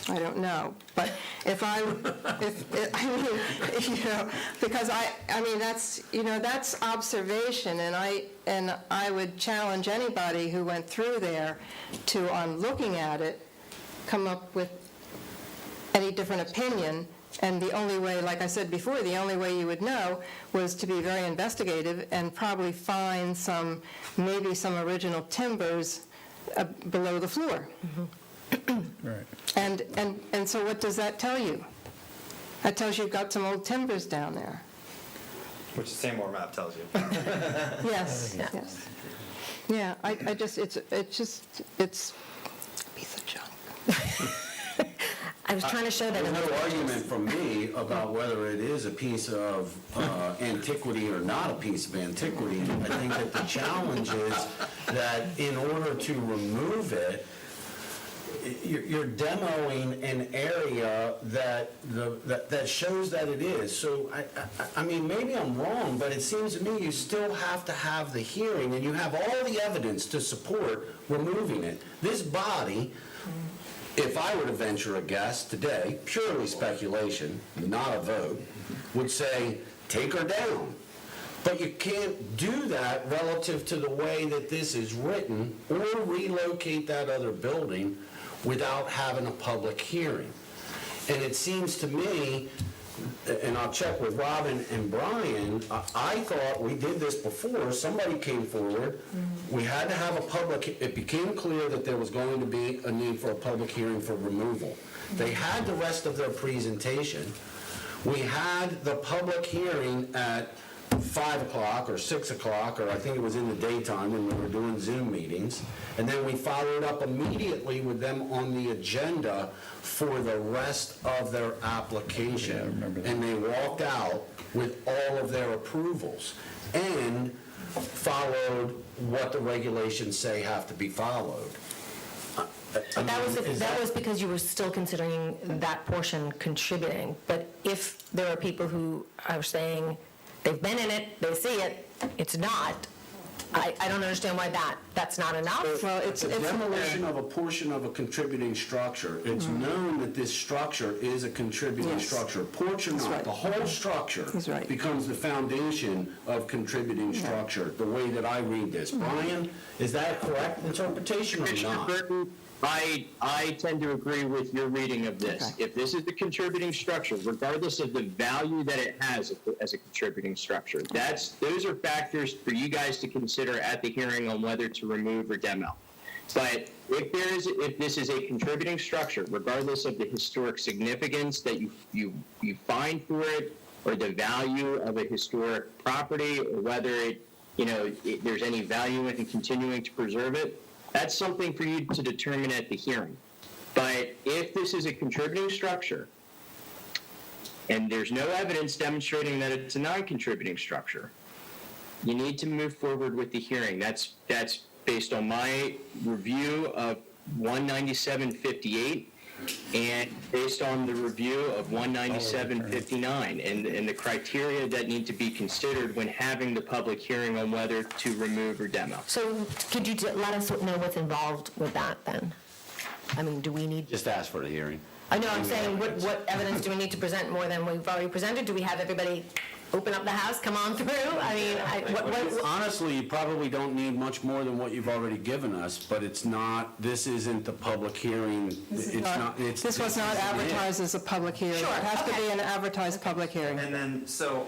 I don't know. But because that's observation, and I would challenge anybody who went through there to, on looking at it, come up with any different opinion. And the only way, like I said before, the only way you would know was to be very investigative and probably find maybe some original timbers below the floor. Right. And so what does that tell you? That tells you you've got some old timbers down there. Which the Sanborn map tells you. Yes, yes. Yeah, it's a piece of junk. I was trying to show that in There's the no pictures. argument from me about whether it is a piece of antiquity or not a piece of antiquity. I think that the challenge is that in order to remove it, you're demoing an area that shows that it is. So, I mean, maybe I'm wrong, but it seems to me you still have to have the hearing, and you have all the evidence to support removing it. This body, if I were to venture a guess today, purely speculation, not a vote, would say, take her down. But you can't do that relative to the way that this is written, or relocate that other building without having a public hearing. And it seems to me, and I'll check with Robin and Brian, I thought we did this before, somebody came forward, we had to have a public, it became clear that there was going to be a need for a public hearing for removal. They had the rest of their presentation. We had the public hearing at 5 o'clock or 6 o'clock, or I think it was in the daytime when we were doing Zoom meetings, and then we followed up immediately with them on the agenda for the rest of their application. Yeah, I remember that. And they walked out with all of their approvals and followed what the regulations say have to be followed. But that was because you were still considering that portion contributing. But if there are people who are saying they've been in it, they see it, it's not, I don't understand why that's not enough. Well, it's The demolition of a portion of a contributing structure, it's known that this structure is a contributing Yes. structure. Porch or That's not, right. the whole structure He's right. becomes the foundation of contributing structure, the way that I read this. Brian, is that a correct interpretation or Commissioner not? Burton, I tend to agree with your reading of this. Okay. If this is the contributing structure, regardless of the value that it has as a contributing structure, those are factors for you guys to consider at the hearing on whether to remove or demo. But if this is a contributing structure, regardless of the historic significance that you find for it, or the value of a historic property, or whether there's any value in continuing to preserve it, that's something for you to determine at the hearing. But if this is a contributing structure, and there's no evidence demonstrating that it's a non-contributing structure, you need to move forward with the hearing. That's based on my review of 19758 and based on the review of 19759 and the criteria that need to be considered when having the public hearing on whether to remove or demo. So could you let us know what's involved with that then? I mean, do we need, Just ask for the hearing. I know, I'm saying, what evidence do we need to present more than we've already presented? Do we have everybody open up the house, come on through? I mean, Honestly, you probably don't need much more than what you've already given us, but this isn't the public hearing. This was not advertised as a public hearing. Sure, It has to okay. be an advertised public hearing. And then, so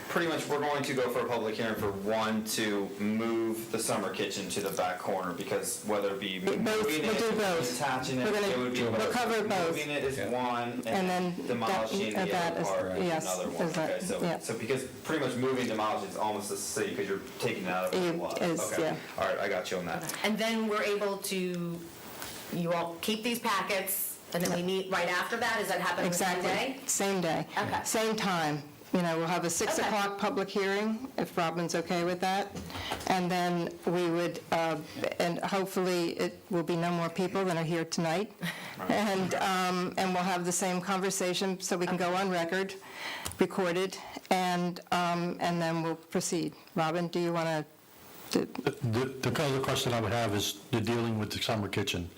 pretty much we're going to go for a public hearing for one, to move the summer kitchen to the back corner, because whether it be moving We'll it, do both. attaching it, We're gonna- it would be we'll both. cover both. Moving it is one, And then and demolishing the that other is- part is yes, another one. is that- Okay, yeah. so because pretty much moving, demolishing is almost the same, because you're taking it out of the lot. Is, Okay, yeah. all right, I got you on that. and then we're able to, you all keep these packets, and then we meet right after that? Is that happening the same day? Exactly, same day. Okay. Same time. We'll have a 6 Okay. o'clock public hearing, if Robin's okay with that. And then we would, and hopefully it will be no more people than are here tonight. And we'll have the same conversation, so we can go on record, recorded, and then we'll proceed. Robin, do you want to? The other question I would have is the dealing with the summer kitchen.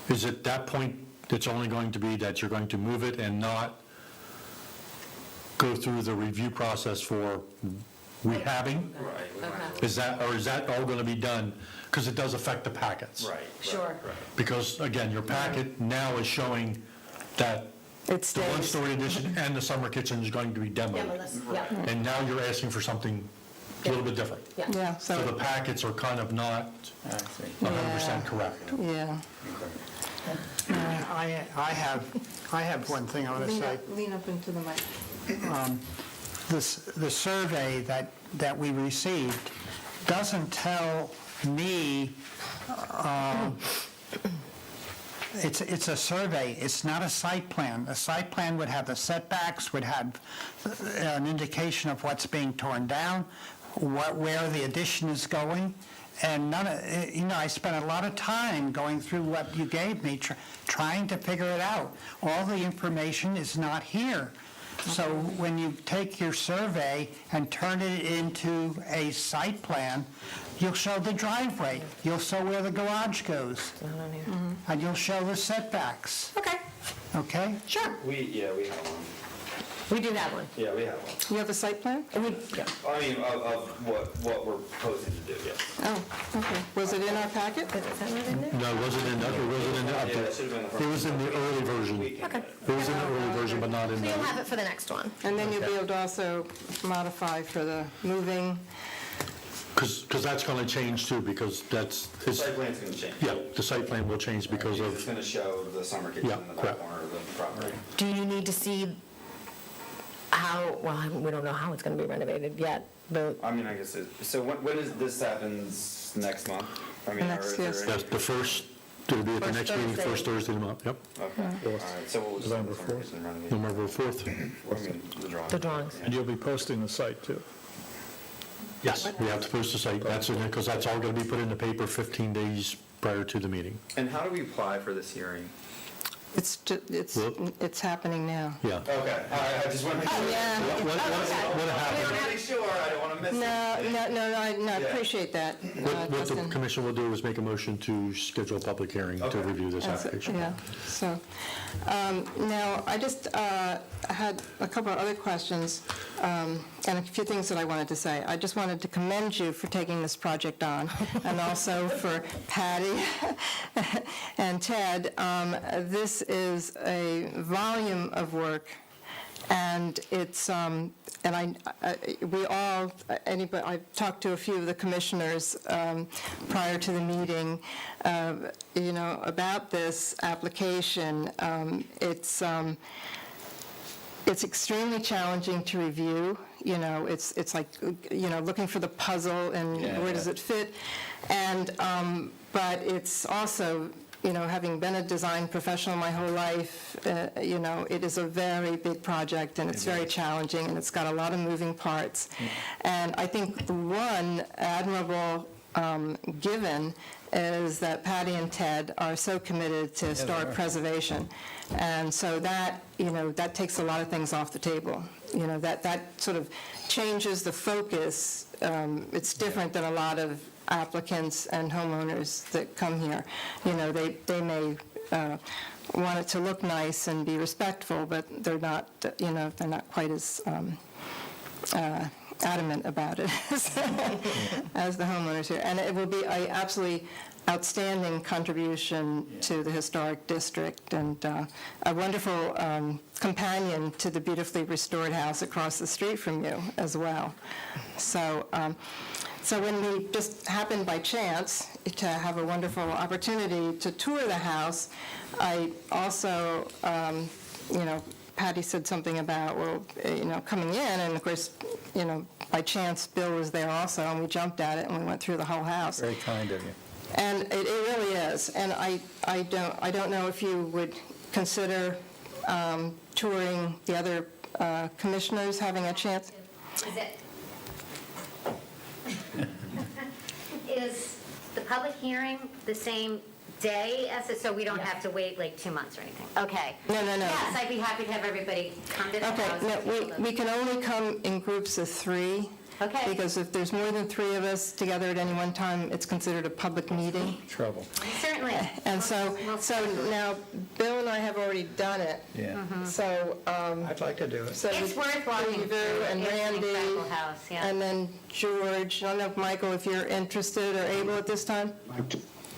Is at that point, it's only going to be that you're going to move it and not go through the review process for rehabbing? Is that all going to be done? Because it does affect the packets. Right. Sure. Because, again, your packet now is showing that It the stays. one-story addition and the summer kitchen is going to be Yeah, demoed. Melissa, yeah, And now you're asking for something a little bit different. yeah. Yeah, So the so, packets are kind of not 100% correct. yeah. I have one thing I want to say. Lean up into the mic. The survey that we received doesn't tell me It's a survey, it's not a site plan. A site plan would have the setbacks, would have an indication of what's being torn down, where the addition is going, and none of, I spent a lot of time going through what you gave me, trying to figure it out. All the information is not here. So when you take your survey and turn it into a site plan, you'll show the driveway, you'll show where the garage goes, and you'll show the setbacks. Okay, Okay? sure. We have one. We do have one. Yeah, we have one. You have a site plan? I mean, of what we're proposing to do, yes. Oh, okay. Was it in our packet? No, it wasn't in that, it wasn't in Yeah, that. it should have been the first. It was in the early version. Okay. It was in the early version, but not in So you'll the, have it for the next one. And then you'll be able to also modify for the moving. because that's going to change too, because that's, The site plan's gonna change. yeah, the site plan will change because It's of, gonna show the summer kitchen Yeah, in the back correct. corner of the property. Do you need to see how, well, we don't know how it's going to be renovated yet, but I mean, I guess so when is this happens next month? I mean, or Next, is there yes. any- that's the first, it'll be at the First next meeting, Thursday. first Thursday of the month, yep, Okay, all right, so we'll just. November summer 4th. kitchen renovation. November 4th. I mean, the drawing. the drawings. And you'll be posting the site too. Yes, we have to post the site, that's in it, because that's all going to be put in the paper 15 days prior to the meeting. And how do we apply for this hearing? It's happening now. Yeah. Okay, all right, I just want to make sure. Yeah. What I happened, want to make sure, I don't want to miss it. No, I appreciate that. what the Justin. commission will do is make a motion to schedule a public hearing to Okay. review this application. Yeah, so, now, I just had a couple of other questions, and a few things that I wanted to say. I just wanted to commend you for taking this project on, and also for Patty and Ted. This is a volume of work, and it's, we all, anybody, I've talked to a few of the commissioners prior to the meeting, about this application. It's extremely challenging to review. It's like, looking for the puzzle and where does it fit? And, but it's also, having been a design professional my whole life, it is a very big project, and it's very challenging, and it's got a lot of moving parts. And I think the one admirable given is that Patty and Ted are so committed to historic preservation. And so that, that takes a lot of things off the table. That sort of changes the focus. It's different than a lot of applicants and homeowners that come here. They may want it to look nice and be respectful, but they're not, they're not quite as adamant about it as the homeowners here. And it will be an absolutely outstanding contribution to the historic district, and a wonderful companion to the beautifully restored house across the street from you as well. So when we just happened by chance to have a wonderful opportunity to tour the house, I also, Patty said something about, coming in, and of course, by chance, Bill was there also, and we jumped at it, and we went through the whole house. Very kind of you. And it really is. And I don't know if you would consider touring the other commissioners, having a chance. Is the public hearing the same day as it, so we don't have to wait like 2 months or anything? Okay. No. Yes, I'd be happy to have everybody come to the house. Okay, and no, take a look. we can only come in groups of 3. Okay. Because if there's more than 3 of us together at any one time, it's considered a public meeting. Trouble. Certainly. And so now, Bill and I have already done it. Yeah. So, I'd like to do it. so It's worth walking you through. and It's an Randy, incredible house, yeah. and then George. I don't know if, Michael, if you're interested or able at this time?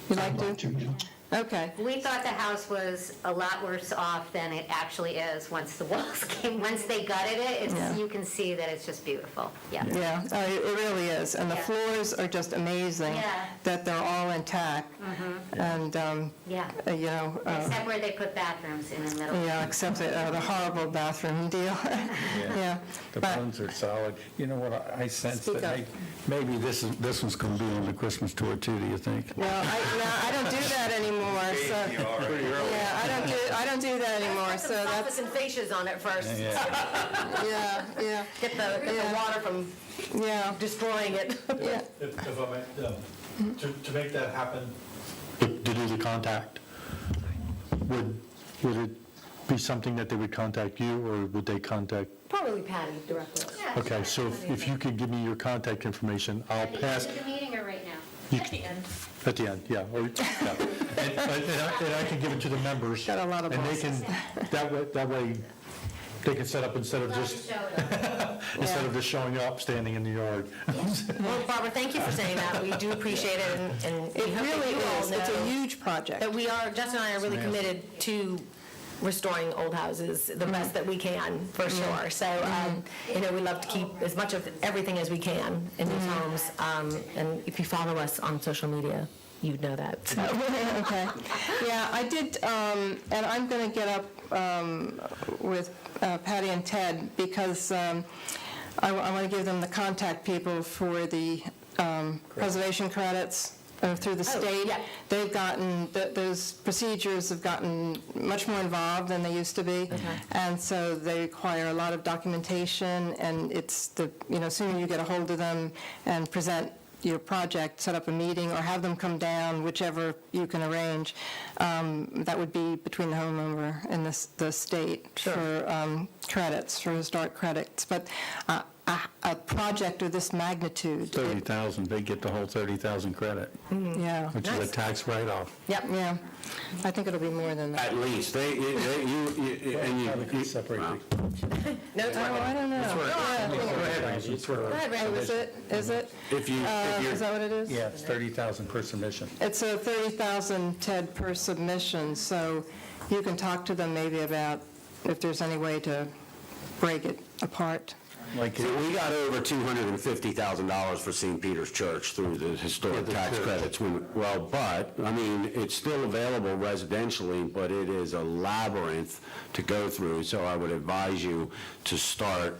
You'd like to? Okay. We thought the house was a lot worse off than it actually is once the walls came, once they gutted it, Yeah. you can see that it's just beautiful, yeah. Yeah, it really is. And the Yeah. floors are just amazing, Yeah. that they're all intact. And, Yeah, except where they put bathrooms in the middle. yeah, except the horrible bathroom deal. Yeah. The But- bones are solid. You know what, I sense Speak that up. maybe this one's going to be on the Christmas tour too, do you think? Well, I don't do that anymore. anymore, so. Yeah, I don't do that anymore, so Put that's, some fascias on it first. yeah. Get the water from Yeah, destroying it. yeah. If I may, to make that happen, To do the contact, would it be something that they would contact you, or would they contact? Probably Patty directly. Okay, so if you could give me your contact information, I'll pass. At the meeting or right now? At the end. At the end, yeah. And I can give it to the members. Got a lot of And they can, that way, they can set up instead of just showing up, standing in the yard. Well, Barbara, thank you for saying that. We do appreciate it, and we It hope that really you all is, it's a know huge project. that we are, Justin and I are really committed to restoring old houses the best that we can, for sure. So, we love to keep as much of everything as we can in these homes. And if you follow us on social media, you'd know that. So. Okay. Yeah, I did, and I'm going to get up with Patty and Ted because I want to give them the contact people for the preservation credits through the state. yeah. They've gotten, those procedures have gotten much more involved than they used to be. And so they require a lot of documentation, and it's sooner you get a hold of them and present your project, set up a meeting, or have them come down, whichever you can arrange. That would be between the homeowner and the state for credits, for historic credits. But a project of this magnitude. 30,000, they get the whole 30,000 credit, Yeah. which is a tax write-off. Yep. Yeah. I think it'll be more than that. At least, Probably could separate wow. No, Oh, I don't know. Go ahead, Randy. Is it? If you're, Is that what it is? Yeah, it's 30,000 per submission. It's a 30,000, Ted, per submission, so you can talk to them maybe about if there's any way to break it apart. Like, see, we got over $250,000 for St. Peter's Church through the historic tax credits. It's still available residentially, but it is a labyrinth to go through, so I would advise you to start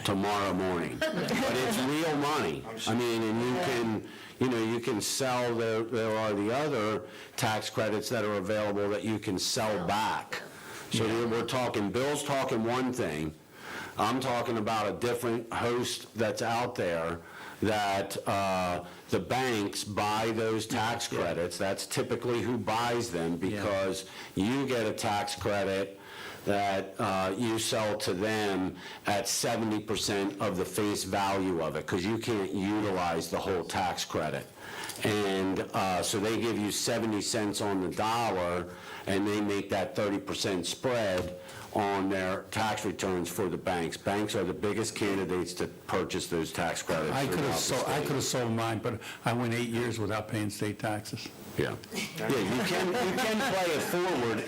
tomorrow morning. But it's real money. And you can sell, there are the other tax credits that are available that you can sell back. So we're talking, Bill's talking one thing, I'm talking about a different host that's out there that the banks buy those tax credits. That's typically who buys them, because you get a tax credit that you sell to them at 70% of the face value of it, because you can't utilize the whole tax credit. And so they give you 70 cents on the dollar, and they make that 30% spread on their tax returns for the banks. Banks are the biggest candidates to purchase those tax credits. I could throughout the have state. sold mine, but I went 8 years without paying state taxes. Yeah, you can play it forward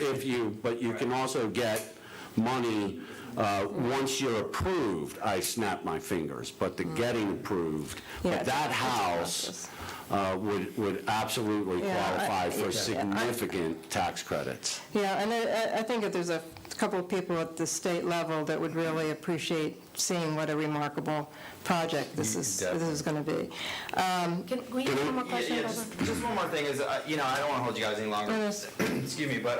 but you can also get money once you're approved. I snap my fingers, but the getting approved, but that house would absolutely qualify for significant tax credits. Yeah, and I think that there's a couple of people at the state level that would really appreciate seeing what a remarkable project this is going to be. Can we have one more question? Yeah, Barbara? just one more thing is, I don't want to hold you guys any longer. Excuse me, but,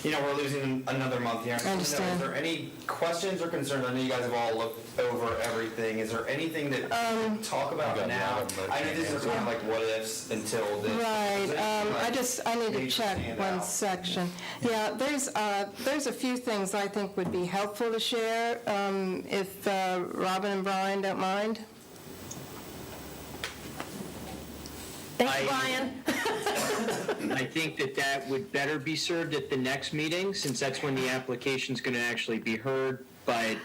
we're losing another month here. I understand. Is there any questions or concerns? I know you guys have all looked over everything. Is there anything that we can talk about now? I know this is kind of like what ifs until this. Right, I need to check one section. Yeah, there's a few things I think would be helpful to share, if Robin and Brian don't mind. Thank you, Brian. I think that would better be served at the next meeting, since that's when the application's going to actually be heard. But,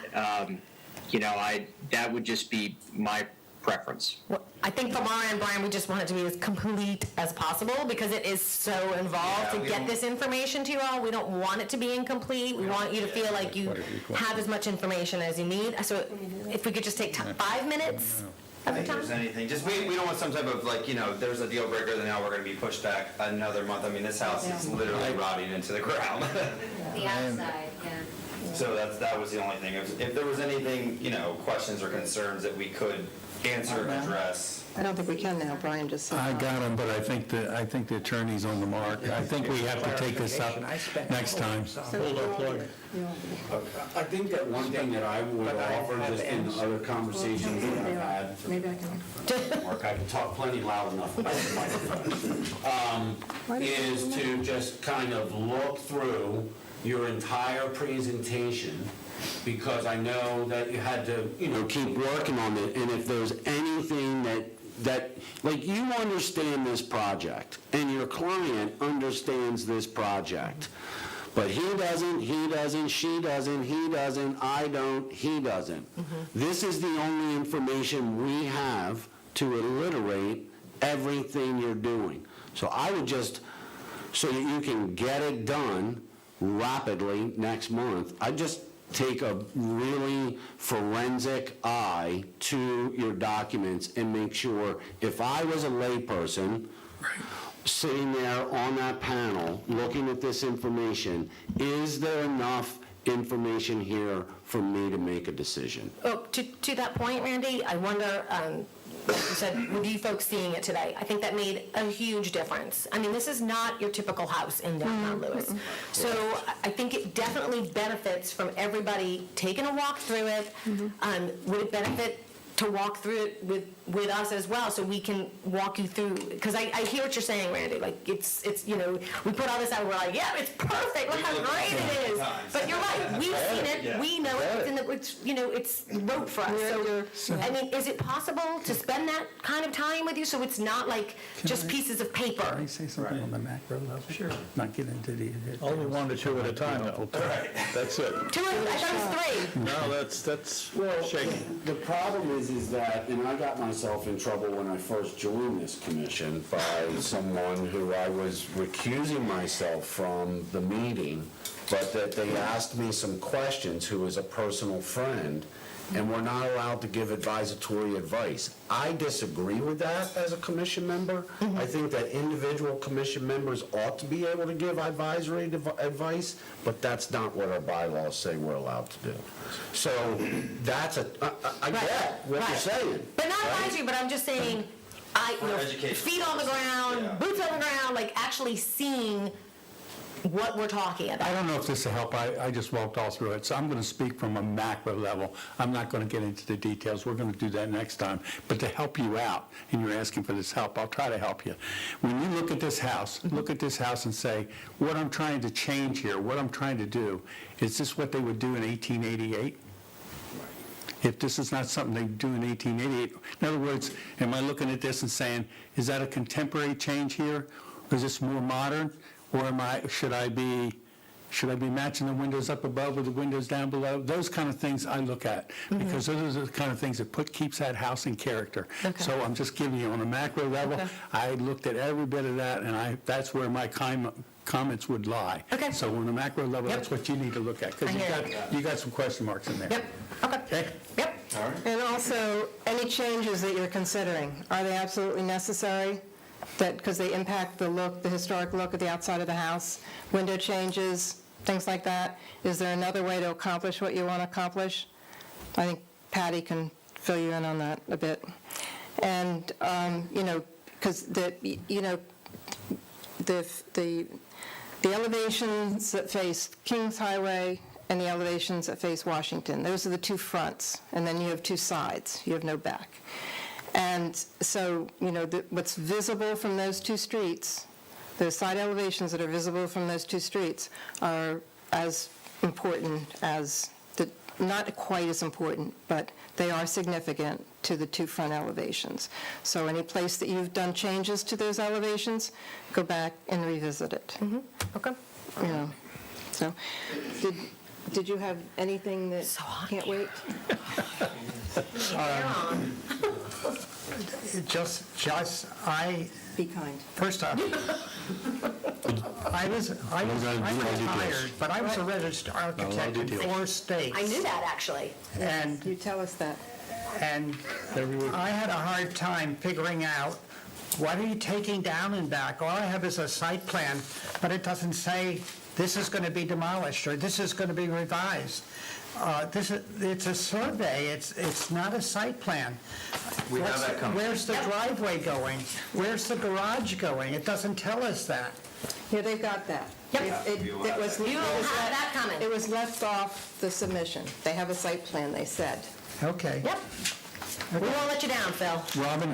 that would just be my preference. Well, I think from our end, Brian, we just want it to be as complete as possible, because it is so involved to get this information to you all. We don't want it to be incomplete. We want you to feel like you have as much information as you need. So if we could just take 5 minutes I of the think time. there's anything, just we don't want some type of there's a deal breaker, then now we're going to be pushed back another month. I mean, this house is literally rotting into the ground. The outside, yeah. So that was the only thing. If there was anything, questions or concerns that we could answer and address. I don't think we can now, Brian just said. I got them, but I think the attorney's on the mark. I think we have to take this up next time. Hold our plug. I think that one thing that I would offer, just in the other conversations that I've had, Maybe I can. Mark, I can talk plenty loud enough about the microphone, is to just kind of look through your entire presentation, because I know that you had to, keep working on it, and if there's anything that, like, you understand this project, and your client understands this project, but he doesn't, she doesn't, he doesn't, I don't, he doesn't. This is the only information we have to alliterate everything you're doing. So I would just, so that you can get it done rapidly next month, I'd just take a really forensic eye to your documents and make sure, if I was a layperson sitting there on that panel looking at this information, is there enough information here for me to make a decision? Oh, to that point, Randy, I wonder, like you said, with you folks seeing it today, I think that made a huge difference. I mean, this is not your typical house in downtown Lewis. So I think it definitely benefits from everybody taking a walk through it. Would it benefit to walk through it with us as well, so we can walk you through, because I hear what you're saying, Randy, like, it's we put all this out, we're like, yeah, it's perfect, look how great it is. But you're right, we've seen it, we know it, it's wrote for us. So, I mean, is it possible to spend that kind of time with you, so it's not like just pieces of paper? Can I say something on the macro level? Sure. Not get into the... Only 1 to 2 at a time, though. That's it. 2, I thought it was 3. No, that's shaky. The problem is that, and I got myself in trouble when I first joined this commission by someone who I was recusing myself from the meeting, but that they asked me some questions, who is a personal friend, and we're not allowed to give advisory advice. I disagree with that as a commission member. I think that individual commission members ought to be able to give advisory advice, but that's not what our bylaws say we're allowed to do. So that's I get what you're saying. But not advisory, but I'm just saying, feet on the ground, boots on the ground, like actually seeing what we're talking about. I don't know if this will help. I just walked all through it, so I'm going to speak from a macro level. I'm not going to get into the details. We're going to do that next time. But to help you out, and you're asking for this help, I'll try to help you. When you look at this house, and say, what I'm trying to change here, what I'm trying to do, is this what they would do in 1888? If this is not something they do in 1888, in other words, am I looking at this and saying, is that a contemporary change here? Or is this more modern? Or should I be matching the windows up above with the windows down below? Those kind of things I look at, because those are the kind of things that keeps that house in character. Okay. So I'm just giving you on a macro level. Okay. I looked at every bit of that, and that's where my comments would lie. Okay. So on a macro level, Yep. that's what you need to look at, because you got some question marks in there. Yep, okay. Okay? Yep. And also, any changes that you're considering, are they absolutely necessary? Because they impact the look, the historic look of the outside of the house, window changes, things like that. Is there another way to accomplish what you want to accomplish? I think Patty can fill you in on that a bit. And, because the elevations that face Kings Highway and the elevations that face Washington, those are the two fronts, and then you have two sides, you have no back. And so, what's visible from those two streets, the side elevations that are visible from those two streets are as important as, not quite as important, but they are significant to the two front elevations. So any place that you've done changes to those elevations, go back and revisit it. Okay. So, did you have anything that can't wait? Be kind. First off, I was retired, but I was a registered architect in 4 states. I knew that, actually. And You tell us that. And I had a hard time figuring out, what are you taking down and back? All I have is a site plan, but it doesn't say this is going to be demolished, or this is going to be revised. It's a survey, it's not a site plan. We have that coming. Where's the driveway going? Where's the garage going? It doesn't tell us that. Yeah, they've got that. Yep. It was. You have that coming. It was left off the submission. They have a site plan, they said. Okay. Yep. We won't let you down, Phil. Robin,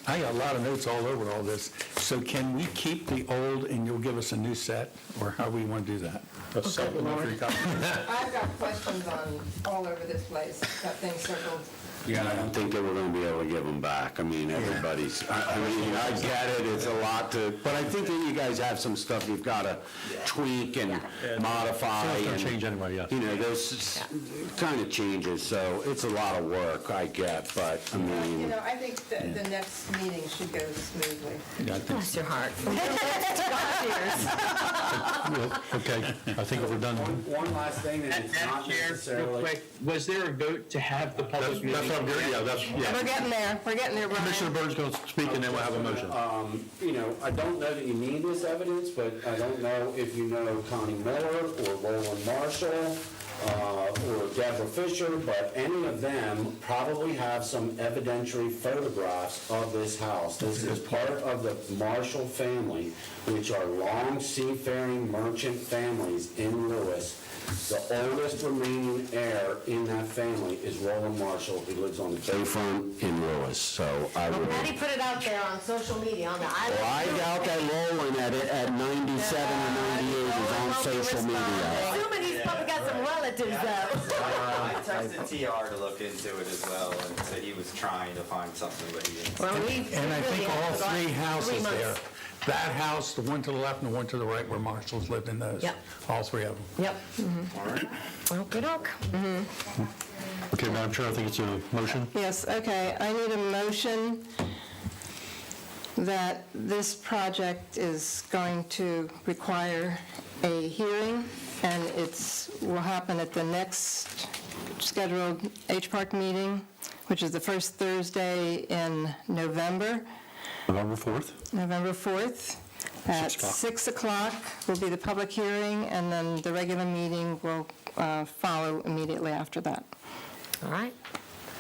I got a lot of notes all over all this, so can we keep the old and you'll give us a new set, or how we want to do that? A supplementary copy. I've got questions on all over this place, got things circled. Yeah, I don't think that we're gonna be able to give them back. I mean, everybody's, I mean, I get it, it's a lot to, but I think that you guys have some stuff you've gotta tweak and modify. So it's gonna and, change anyway, yes. You know, there's kind of changes, so it's a lot of work, I get, but, I mean, I think the next meeting should go smoothly. Bless your heart. Okay, I think we're done. one last thing, and it's not Madam Chair, real necessarily. quick, was there a vote to have the public meeting? That's what I'm getting, yeah, We're getting there, Brian. Commissioner Bird's going to speak, and then we'll have a motion. You know, I don't know that you need this evidence, but I don't know if you know Connie Miller or Roland Marshall or Deborah Fisher, but any of them probably have some evidentiary photographs of this house. This is part of the Marshall family, which are long seafaring merchant families in Lewis. The oldest remaining heir in that family is Roland Marshall. He lives on the bayfront in Lewis, so I would... Patty put it out there on social media on the island. Well, I doubt that Roland at 97 or 98 is on social media. Assuming he's probably got some relatives though. I texted TR to look into it as well, and said he was trying to find something, but he didn't. Well, And I think all three houses there, that house, the one to the left and the one to the right where Marshalls lived in those. Yep. All three of them. Yep. Okey-doke. Okay, Madam Chair, I think it's a motion. Yes, okay. I need a motion that this project is going to require a hearing, and will happen at the next scheduled H-Park meeting, which is the first Thursday in November. November 4th. November 4th at 6 o'clock will be the public hearing, and then the regular meeting will follow immediately after that. All right.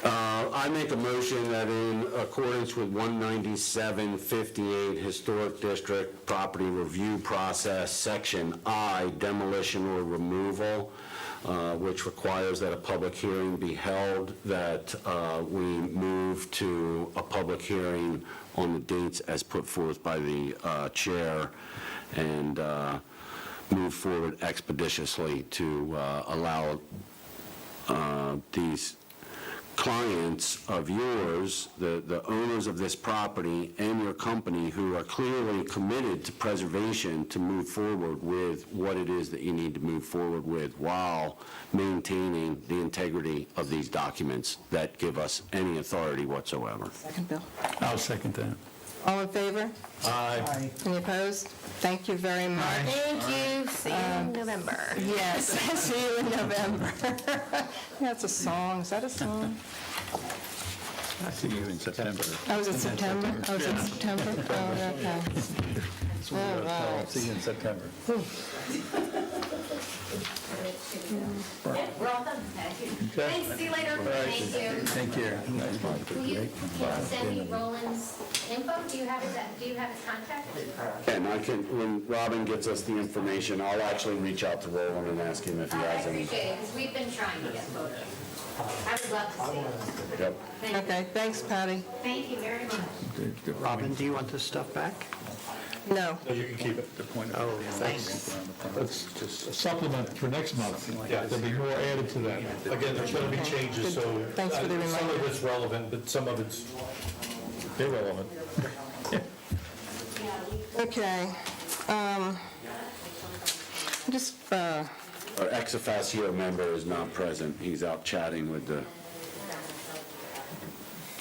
I make a motion that in accordance with 19758 Historic District Property Review Process, Section I, demolition or removal, which requires that a public hearing be held, that we move to a public hearing on the dates as put forth by the chair, and move forward expeditiously to allow these clients of yours, the owners of this property and your company who are clearly committed to preservation, to move forward with what it is that you need to move forward with while maintaining the integrity of these documents that give us any authority whatsoever. Second, Bill. I'll second that. All in favor? Aye. Any opposed? Thank you very much. Thank you. See you in November. Yes, see you in November. That's a song. Is that a song? I see you in September. Oh, was it September? Oh, was it September? Oh, okay. All right. See you in September. We're all done. Thanks, see you later. Thank you. Thank you. Can you send me Roland's info? Do you have his contact? And when Robin gets us the information, I'll actually reach out to Roland and ask him if he I has any. appreciate it, because we've been trying to get photos. I would love to see it. Yep. Thank you. Okay, thanks, Patty. Thank you very much. Robin, do you want this stuff back? No. You can keep it. Oh, thanks. That's just a supplement for next month. Yeah, there'll be more added to that. Again, there's going to be changes, so Thanks for the some reminder. of it's relevant, but some of it's irrelevant. Okay. Just, Our ex officio member is not present. He's out chatting with the,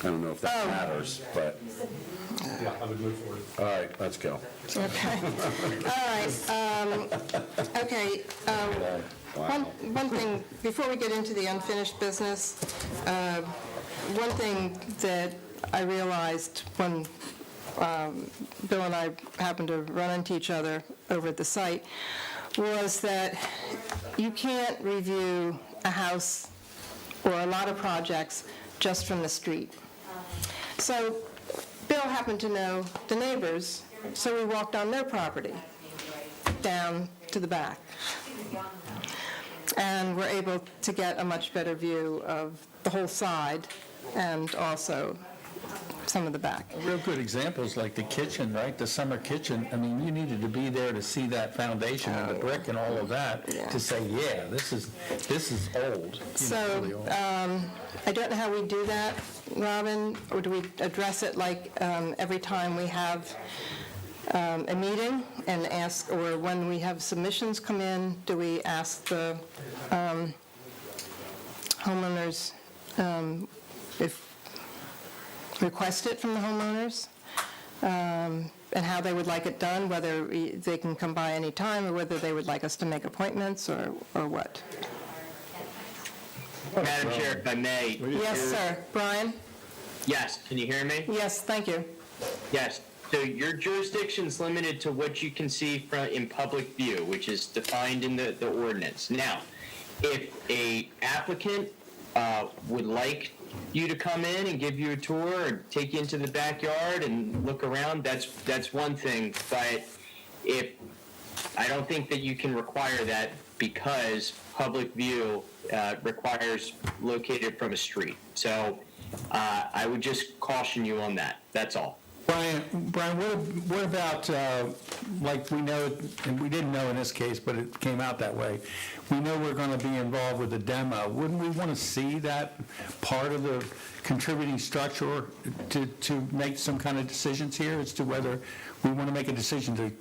I don't know if that matters, but, Yeah, I would move forward. all right, let's go. okay. All right. Okay. One thing, before we get into the unfinished business, one thing that I realized when Bill and I happened to run into each other over at the site was that you can't review a house or a lot of projects just from the street. So Bill happened to know the neighbors, so we walked on their property down to the back. And we're able to get a much better view of the whole side and also some of the back. A real good example is like the kitchen, right? The summer kitchen. I mean, you needed to be there to see that foundation and the brick and all of that to say, yeah, this is old. You know, So, really old. I don't know how we do that, Robin, or do we address it like every time we have a meeting and ask, or when we have submissions come in, do we ask the homeowners if request it from the homeowners, and how they would like it done, whether they can come by any time, or whether they would like us to make appointments, or what? Madam Chair, if I may. Yes, sir. Brian? Yes, can you hear me? Yes, thank you. Yes. So your jurisdiction's limited to what you can see in public view, which is defined in the ordinance. Now, if a applicant would like you to come in and give you a tour or take you into the backyard and look around, that's one thing. But I don't think that you can require that, because public view requires located from a street. So I would just caution you on that. That's all. Brian, what about, like we know, and we didn't know in this case, but it came out that way, we know we're going to be involved with the demo. Wouldn't we want to see that part of the contributing structure to make some kind of decisions here as to whether we want to make a decision to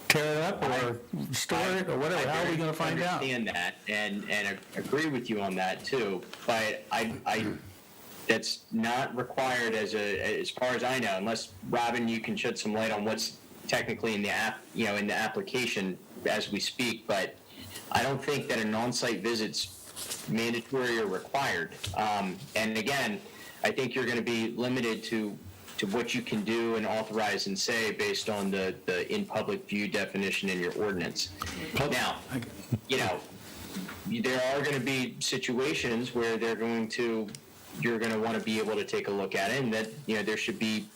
tear it up or store it or whatever? How are we going to find out? I understand that, and I agree with you on that too, but that's not required as far as I know, unless, Robin, you can shed some light on what's technically in the in the application as we speak, but I don't think that an on-site visit's mandatory or required. And again, I think you're going to be limited to what you can do and authorize and say based on the in public view definition in your ordinance. Now, there are going to be situations where you're going to want to be able to take a look at it, and that there should be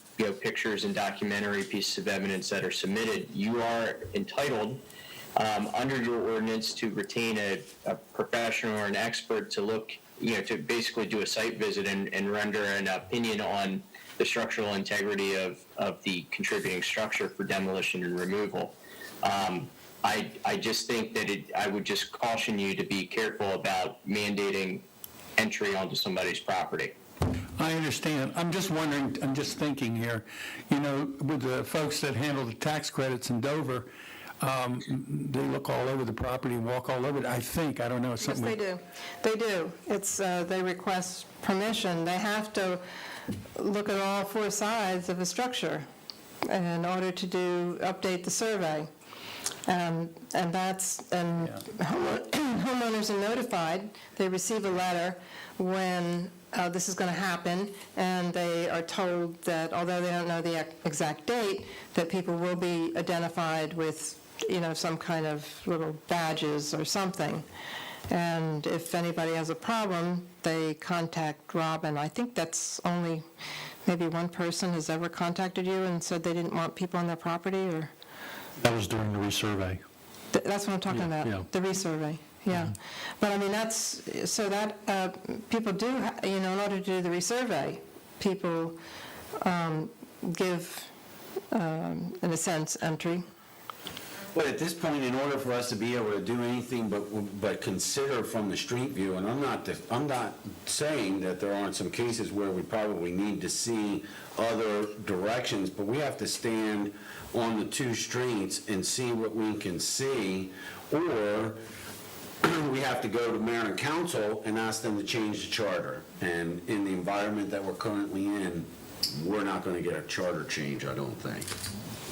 pictures and documentary pieces of evidence that are submitted. You are entitled under your ordinance to retain a professional or an expert to look, to basically do a site visit and render an opinion on the structural integrity of the contributing structure for demolition and removal. I just think that I would just caution you to be careful about mandating entry onto somebody's property. I understand. I'm just wondering, I'm just thinking here, with the folks that handle the tax credits in Dover, they look all over the property and walk all over it. I don't know. Yes, they do. They do. They request permission. They have to look at all four sides of a structure in order to update the survey. Homeowners are notified. They receive a letter when this is going to happen, and they are told that, although they don't know the exact date, that people will be identified with, some kind of little badges or something. And if anybody has a problem, they contact Robin. I think that's only maybe one person has ever contacted you and said they didn't want people on their property, or... That was during the resurvey. That's what I'm talking about, the resurvey, yeah. But I mean, people do, in order to do the resurvey, people give, in a sense, entry. But at this point, in order for us to be able to do anything but consider from the street view, and I'm not saying that there aren't some cases where we probably need to see other directions, but we have to stand on the two streets and see what we can see, or we have to go to mayor and council and ask them to change the charter. And in the environment that we're currently in, we're not going to get a charter change, I don't think.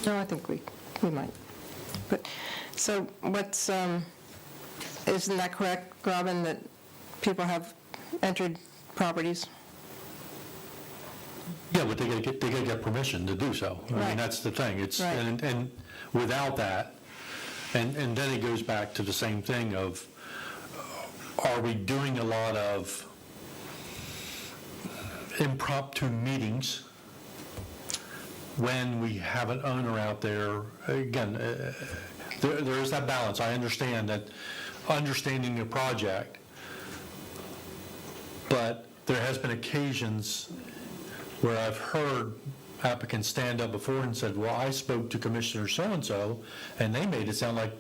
No, I think we might. But, so isn't that correct, Robin, that people have entered properties? Yeah, but they gotta get permission to do so. I Right. mean, that's the thing. It's, Right. and without that, And then it goes back to the same thing of, are we doing a lot of impromptu meetings when we have an owner out there? Again, there is that balance. I understand that, understanding the project, but there has been occasions where I've heard applicants stand up before and said, well, I spoke to Commissioner so-and-so, and they made it sound like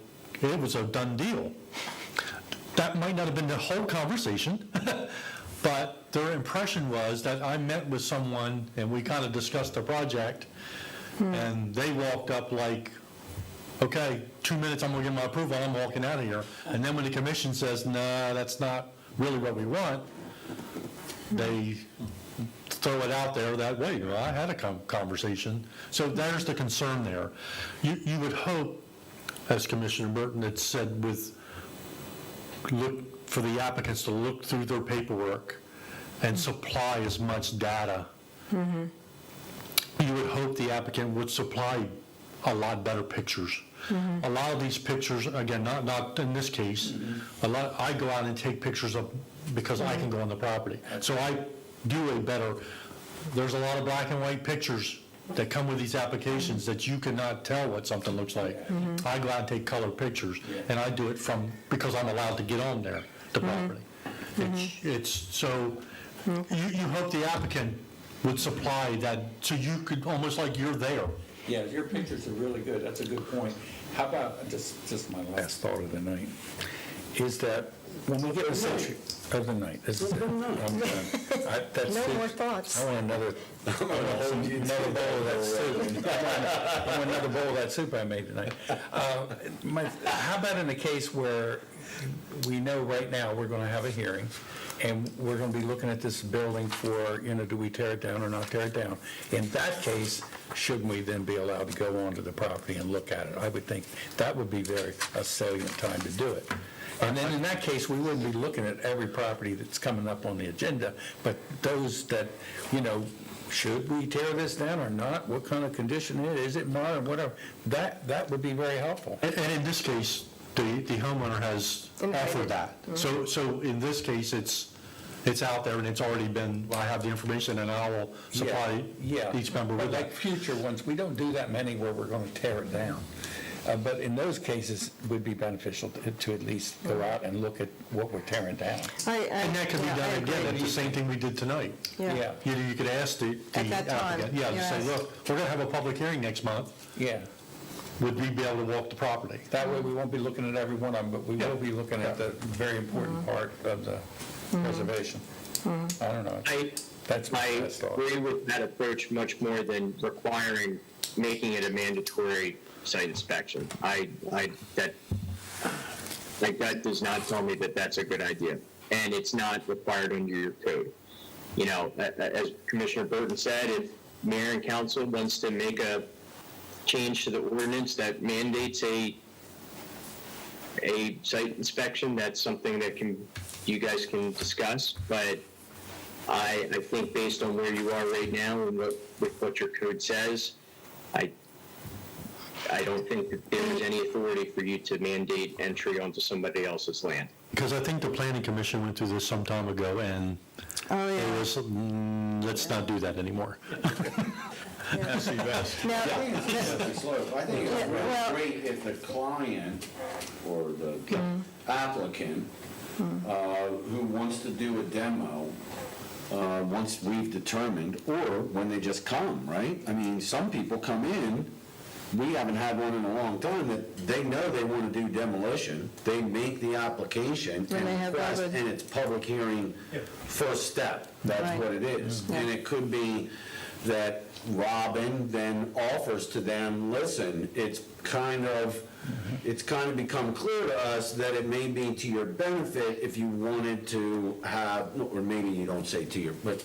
it was a done deal. That might not have been the whole conversation, but their impression was that I met with someone and we kind of discussed the project, and they walked up like, okay, 2 minutes, I'm going to give my approval, I'm walking out of here. And then when the commission says, no, that's not really what we want, they throw it out there that way. Well, I had a conversation. So there's the concern there. You would hope, as Commissioner Burton had said, look for the applicants to look through their paperwork and supply as much data. You would hope the applicant would supply a lot better pictures. A lot of these pictures, again, not in this case, I go out and take pictures of because I can go on the property. So I do there's a lot of black and white pictures that come with these applications that you cannot tell what something looks like. I go out and take color pictures, and I do it because I'm allowed to get on there, the property. You hope the applicant would supply that, so you could, almost like you're there. Yeah, your pictures are really good. That's a good point. How about, just my last thought of the night, is that when we get a section of the night, this is it. I'm done. No more thoughts. I want another bowl of that soup. I want another bowl of that soup I made tonight. How about in a case where we know right now we're going to have a hearing, and we're going to be looking at this building for, do we tear it down or not tear it down? In that case, shouldn't we then be allowed to go onto the property and look at it? I would think that would be a salient time to do it. And then in that case, we wouldn't be looking at every property that's coming up on the agenda, but those that, should we tear this down or not? What kind of condition it is? Is it modern, whatever? That would be very helpful. And in this case, the homeowner has offered that. So in this case, it's out there and it's already been, I have the information and I will supply each member with But that. like future ones, we don't do that many where we're going to tear it down. But in those cases, it would be beneficial to at least go out and look at what we're tearing down. And that could be done again, that's the same thing we did tonight. Yeah. You could ask the At that time, applicant, to say, look, we're going to have a public hearing next month. Yeah. Would we be able to walk the property? That way, we won't be looking at every one of them, but we will be looking at the very important part of the preservation. I don't know. That's my I best thought. agree with that approach much more than making it a mandatory site inspection. That does not tell me that that's a good idea, and it's not required under your code. As Commissioner Burton said, if mayor and council wants to make a change to the ordinance that mandates a site inspection, that's something that you guys can discuss, but I think based on where you are right now and with what your code says, I don't think that there is any authority for you to mandate entry onto somebody else's land. Because I think the planning commission went through this some time ago, and it was, let's not do that anymore. That's the best. Now- I think it's great if the client or the applicant who wants to do a demo, once we've determined, or when they just come, right? I mean, some people come in, we haven't had one in a long time, that they know they want to do demolition, they make the application And they have request, other- and it's public hearing first step. That's Right. what it is. And it could be that Robin then offers to them, listen, it's kind of become clear to us that it may be to your benefit if you wanted to have, or maybe you don't say to your, but,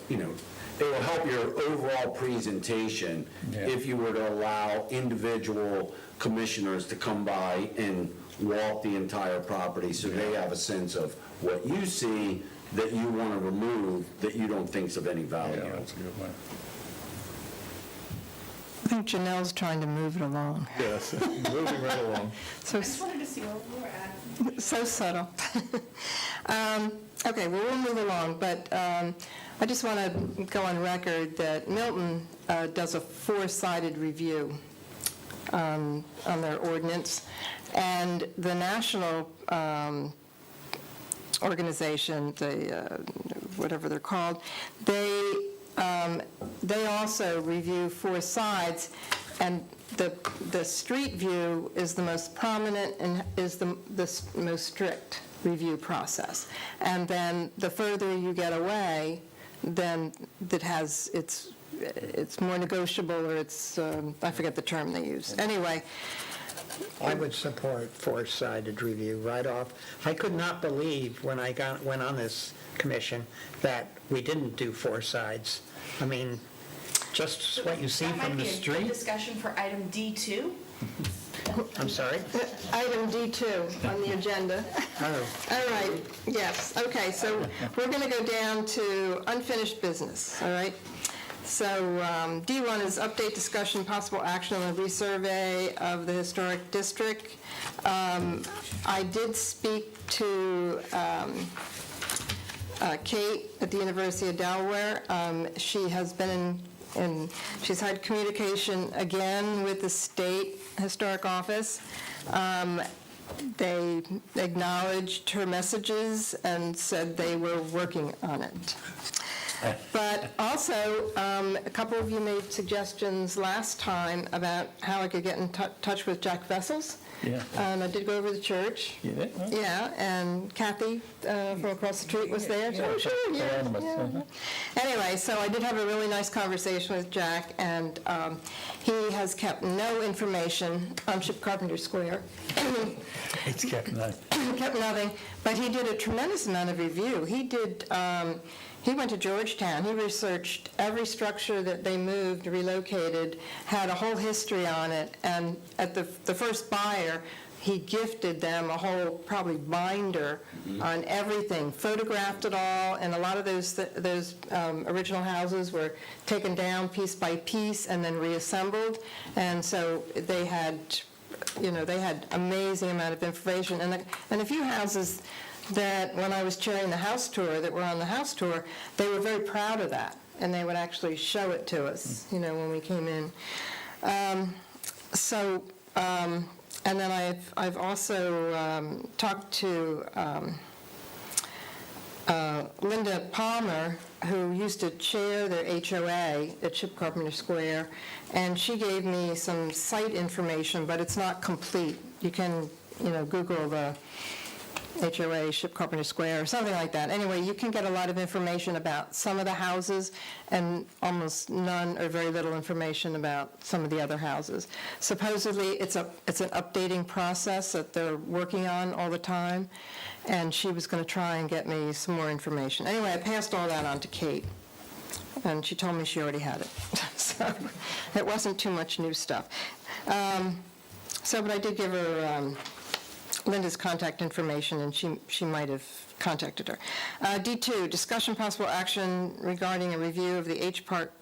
it will help your overall presentation if you were to allow individual commissioners to come by and walk the entire property so they have a sense of what you see that you want to remove that you don't think's of any value. Yeah, that's a good one. I think Janelle's trying to move it along. Yes, moving right along. So I just wanted to see where we were at. So subtle. Okay, well, we'll move along, but I just want to go on record that Milton does a four-sided review on their ordinance, and the national organization, whatever they're called, they also review four sides, and the street view is the most prominent and is the most strict review process. And then the further you get away, then it's more negotiable, or it's, I forget the term they use. Anyway, I would support four-sided review right off. I could not believe when I went on this commission that we didn't do four sides. I mean, just what you see from the That might be a street. good discussion for item D2. I'm sorry? item D2 on the agenda. Oh. All right, yes, okay, so we're going to go down to unfinished business, all right? So D1 is update, discussion, possible action on the resurvey of the historic district. I did speak to Kate at the University of Delaware. She has been she's had communication again with the state historic office. They acknowledged her messages and said they were working on it. But also, a couple of you made suggestions last time about how I could get in touch with Jack Vessels. Yeah. And I did go over to the church. You did? Huh? Yeah, and Kathy from across the street was there. Oh, sure, yeah. Uh-huh. Anyway, so I did have a really nice conversation with Jack, and he has kept no information on Ship Carpenter Square. It's kept that. Kept nothing, but he did a tremendous amount of review. He went to Georgetown. He researched every structure that they moved, relocated, had a whole history on it, and at the first buyer, he gifted them a whole probably binder on everything, photographed it all, and a lot of those original houses were taken down piece by piece and then reassembled, and so they had amazing amount of information, and a few houses that when I was chairing the house tour, that were on the house tour, they were very proud of that, and they would actually show it to us, when we came in. And then I've also talked to Linda Palmer, who used to chair their HOA at Ship Carpenter Square, and she gave me some site information, but it's not complete. You can, Google the HOA, Ship Carpenter Square, or something like that. Anyway, you can get a lot of information about some of the houses and almost none or very little information about some of the other houses. Supposedly, it's an updating process that they're working on all the time, and she was going to try and get me some more information. Anyway, I passed all that on to Kate, and she told me she already had it. So it wasn't too much new stuff. But I did give her Linda's contact information, and she might have contacted her. D2, discussion possible action regarding a review of the H-Part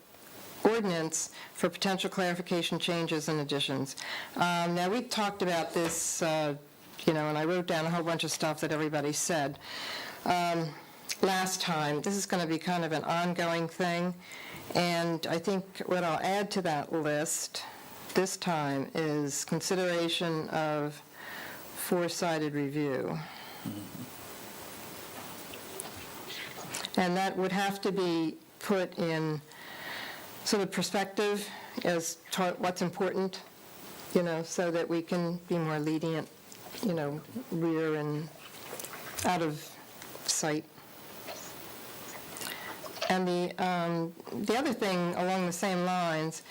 ordinance for potential clarification, changes, and additions. Now, we talked about this, and I wrote down a whole bunch of stuff that everybody said last time. This is going to be kind of an ongoing thing, and I think what I'll add to that list this time is consideration of four-sided review. And that would have to be put in sort of perspective as to what's important, so that we can be more lenient, rear and out of sight. And the other thing along the same lines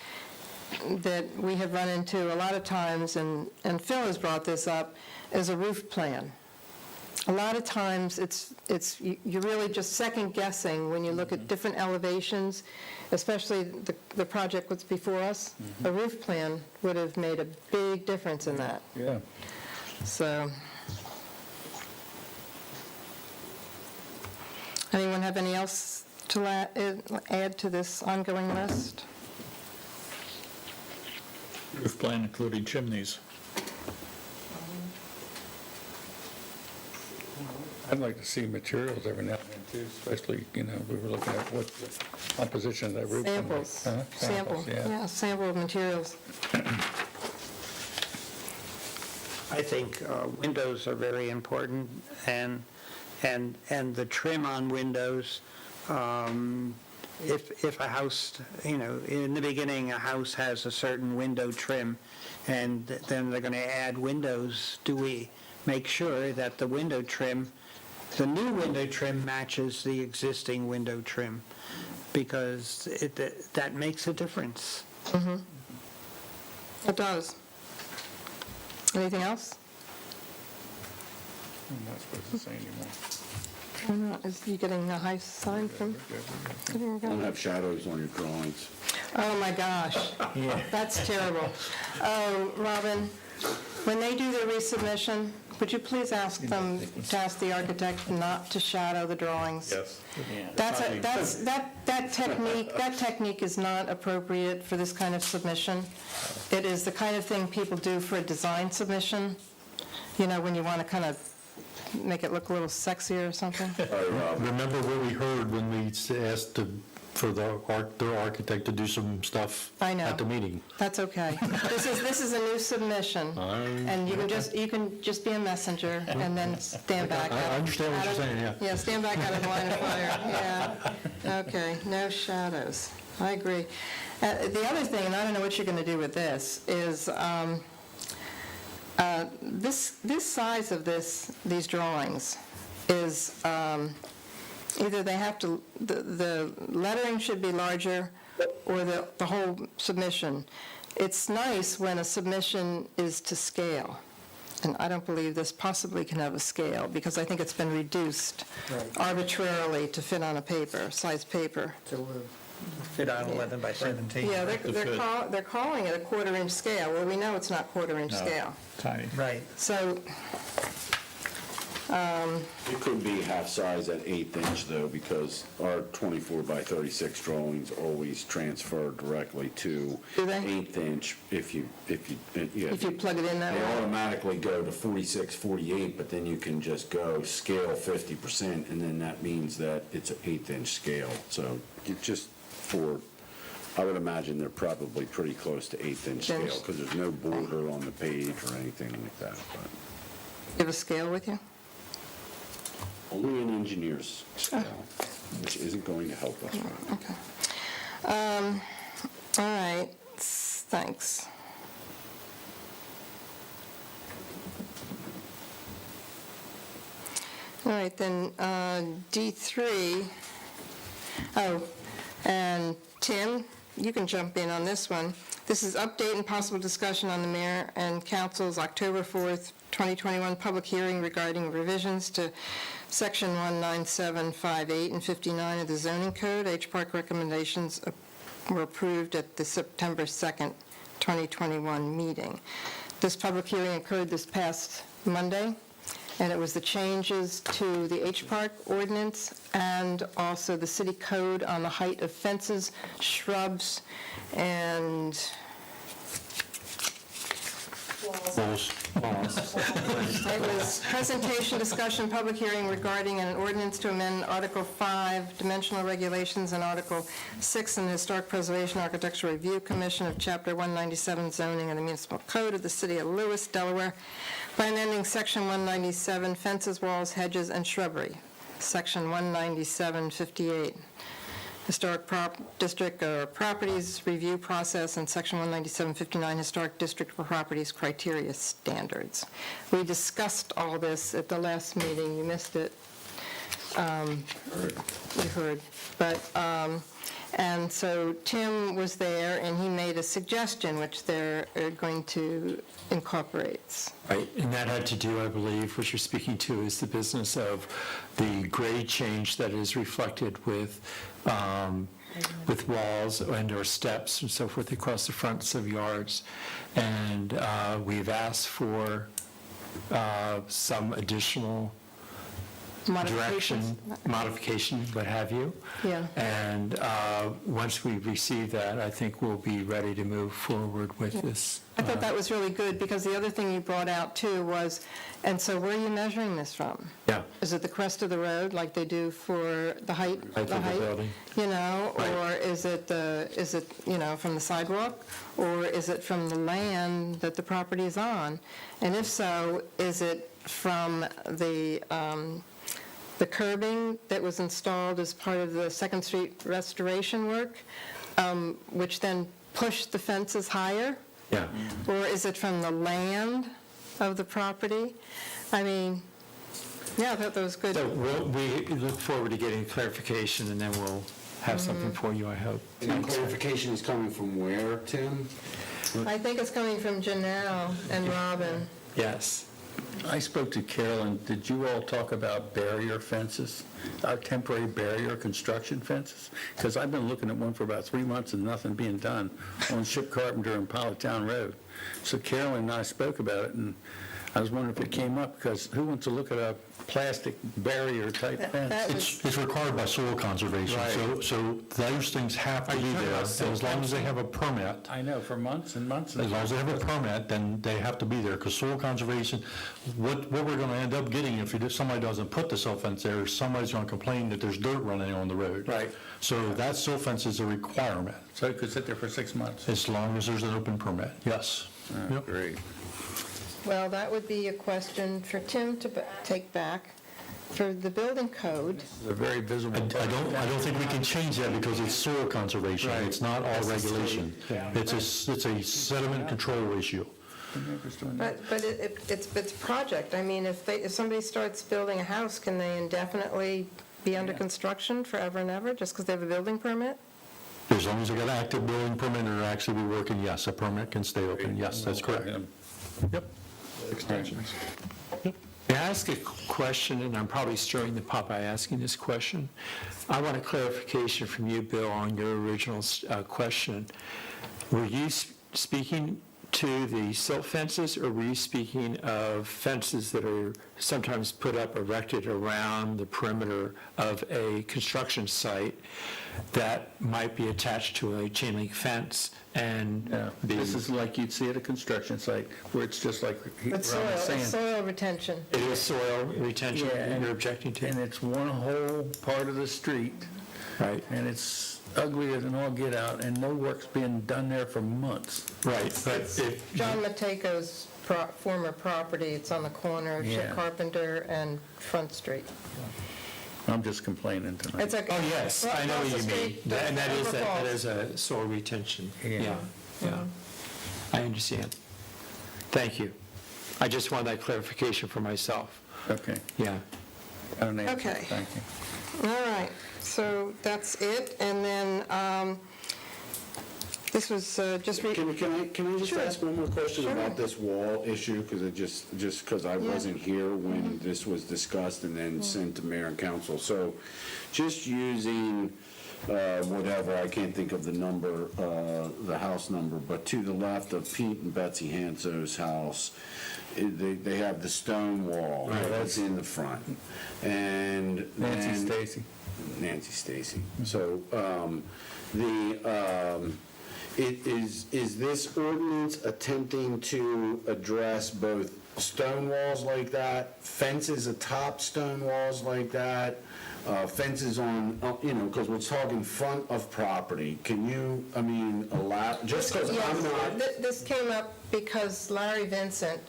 that we have run into a lot of times, and Phil has brought this up, is a roof plan. A lot of times you're really just second guessing when you look at different elevations, especially the project that's before us. A roof plan would have made a big difference in that. Yeah. So, anyone have any else to add to this ongoing list? Roof plan including chimneys. I'd like to see materials every now and then too, especially, we were looking at what the composition of that roof. Samples. Huh? Sample, yeah, sample of materials. I think windows are very important, and the trim on windows, if a house, in the beginning, a house has a certain window trim, and then they're going to add windows, do we make sure that the window trim, the new window trim matches the existing window trim? Because that makes a difference. It does. Anything else? I'm not supposed to say anymore. Is you getting a high sign from? Don't have shadows on your drawings. Oh, my gosh. That's terrible. Oh, Robin, when they do their resubmission, would you please ask them to ask the architect not to shadow the drawings? Yes. That technique is not appropriate for this kind of submission. It is the kind of thing people do for a design submission, when you want to kind of make it look a little sexier or something. Remember what we heard when we asked for their architect to do some stuff I know. at the meeting? That's okay. This is a new submission, and you can just be a messenger and then stand back. I understand what you're saying, yeah. Yeah, stand back out of the line of fire, yeah. Okay, no shadows. I agree. The other thing, and I don't know what you're going to do with this, is this size of these drawings is either they have to, the lettering should be larger or the whole submission. It's nice when a submission is to scale. And I don't believe this possibly can have a scale because I think it's been reduced arbitrarily to fit on a paper, size paper. Fit on 11 by 17. Yeah, they're calling it a quarter-inch scale. Well, we know it's not quarter-inch scale. Tiny. Right. So, It could be half size at 1/8 inch though, because our 24 by 36 drawings always transfer directly to Do they? 1/8 inch if you if you plug it in that They way. automatically go to 46, 48, but then you can just go scale 50%, and then that means that it's an 1/8 inch scale. So it just I would imagine they're probably pretty close to 1/8 inch scale, because there's no border on the page or anything like that, but You have a scale with you? only an engineer's scale, which isn't going to help us. Okay. All right, thanks. All right, then D3. Oh, and Tim, you can jump in on this one. This is update and possible discussion on the mayor and council's October 4th, 2021 public hearing regarding revisions to Section 19758 and 59 of the zoning code. H-Park recommendations were approved at the September 2nd, 2021 meeting. This public hearing occurred this past Monday, and it was the changes to the H-Park ordinance and also the city code on the height of fences, shrubs, and Walls. it was presentation, discussion, public hearing regarding an ordinance to amend Article 5, dimensional regulations, and Article 6 in the Historic Preservation Architectural Review Commission of Chapter 197 zoning of the Municipal Code of the City of Lewis, Delaware, by amending Section 197 fences, walls, hedges, and shrubbery, Section 19758. Historic District Properties Review Process, and Section 19759 Historic District Properties Criteria Standards. We discussed all this at the last meeting. You missed it. You heard. But, and so Tim was there, and he made a suggestion, which they're going to incorporate. Right, and that had to do, I believe, what you're speaking to is the business of the grade change that is reflected with walls and/or steps and so forth across the fronts of yards. And we've asked for some additional direction, modification, what have you. Yeah. And once we receive that, I think we'll be ready to move forward with this. I thought that was really good, because the other thing you brought out too was, and so where are you measuring this from? Yeah. Is it the crest of the road, like they do for the height? Height of the building. You know, Right. or is it, you know, from the sidewalk? Or is it from the land that the property is on? And if so, is it from the curbing that was installed as part of the Second Street restoration work, which then pushed the fences higher? Yeah. Or is it from the land of the property? I mean, yeah, I thought that was good. So we look forward to getting clarification, and then we'll have something for you, I hope. And the clarification is coming from where, Tim? I think it's coming from Janelle and Robin. Yes. I spoke to Carolyn. Did you all talk about barrier fences, temporary barrier construction fences? Because I've been looking at one for about 3 months and nothing being done on Ship Carpenter and Politown Road. So Carolyn and I spoke about it, and I was wondering if it came up, because who wants to look at a plastic barrier type fence? It's required by soil conservation, so those things have to be there, and as long as they have a permit. I know, for months and months. As long as they have a permit, then they have to be there, because soil conservation, what we're gonna end up getting if somebody doesn't put the silt fence there, somebody's gonna complain that there's dirt running on the road. Right. So that silt fence is a requirement, So it could sit there for 6 months. as long as there's an open permit, yes. Yep. Great. Well, that would be a question for Tim to take back. For the building code, It's a very visible. I don't think we can change that because it's soil conservation, Right. it's not all regulation. It's a sediment control issue. but it's project. I mean, if somebody starts building a house, can they indefinitely be under construction forever and ever, just because they have a building permit? As long as they got an active building permit and are actually working, yes, a permit can stay open, yes, that's correct. Yep. Extensions. May I ask a question, and I'm probably stirring the pot by asking this question? I want a clarification from you, Bill, on your original question. Were you speaking to the silt fences, or were you speaking of fences that are sometimes put up, erected around the perimeter of a construction site that might be attached to a chain link fence and be... This is like you'd see at a construction site, where it's just like It's Ron was saying. soil retention. It is soil retention Yeah, you're objecting to? And it's one whole part of the street, Right. and it's uglier than all get out, and no work's being done there for months. Right, but if... John Mateko's former property, it's on the corner of Ship Yeah. Carpenter and Front Street. I'm just complaining tonight. It's a. Oh, yes, I know what you Across the mean. street, And that Upper is a soil retention. Yeah. Yeah. I understand. Thank you. I just want that clarification for myself. Okay. Yeah. I don't know. Okay. Thank you. All right, so that's it, and then, this was just... Can I just Sure. ask one more question Sure. about this wall issue? Because it just because I wasn't here when this was discussed and then sent to mayor and council. So just using whatever, I can't think of the number, the house number, but to the left of Pete and Betsy Hanso's house, they have the stone wall that's in the front. And Nancy Stacy. Nancy Stacy. So is this ordinance attempting to address both stone walls like that, fences atop stone walls like that, fences on, because we're talking front of property? Can you, allow, just because I'm not... This came up because Larry Vincent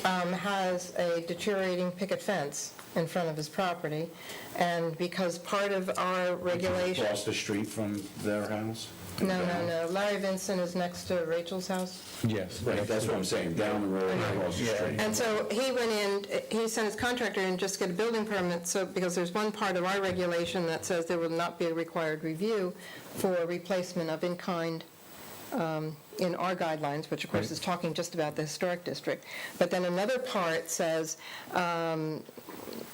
has a deteriorating picket fence in front of his property, and because part of our regulation... Across the street from their house? No. Larry Vincent is next to Rachel's house. Yes. Right, that's what I'm saying, down the road, across the street. And so he went in, he sent his contractor in just to get a building permit, so, because there's one part of our regulation that says there will not be a required review for replacement of in-kind in our guidelines, which of course is talking just about the historic district. But then another part says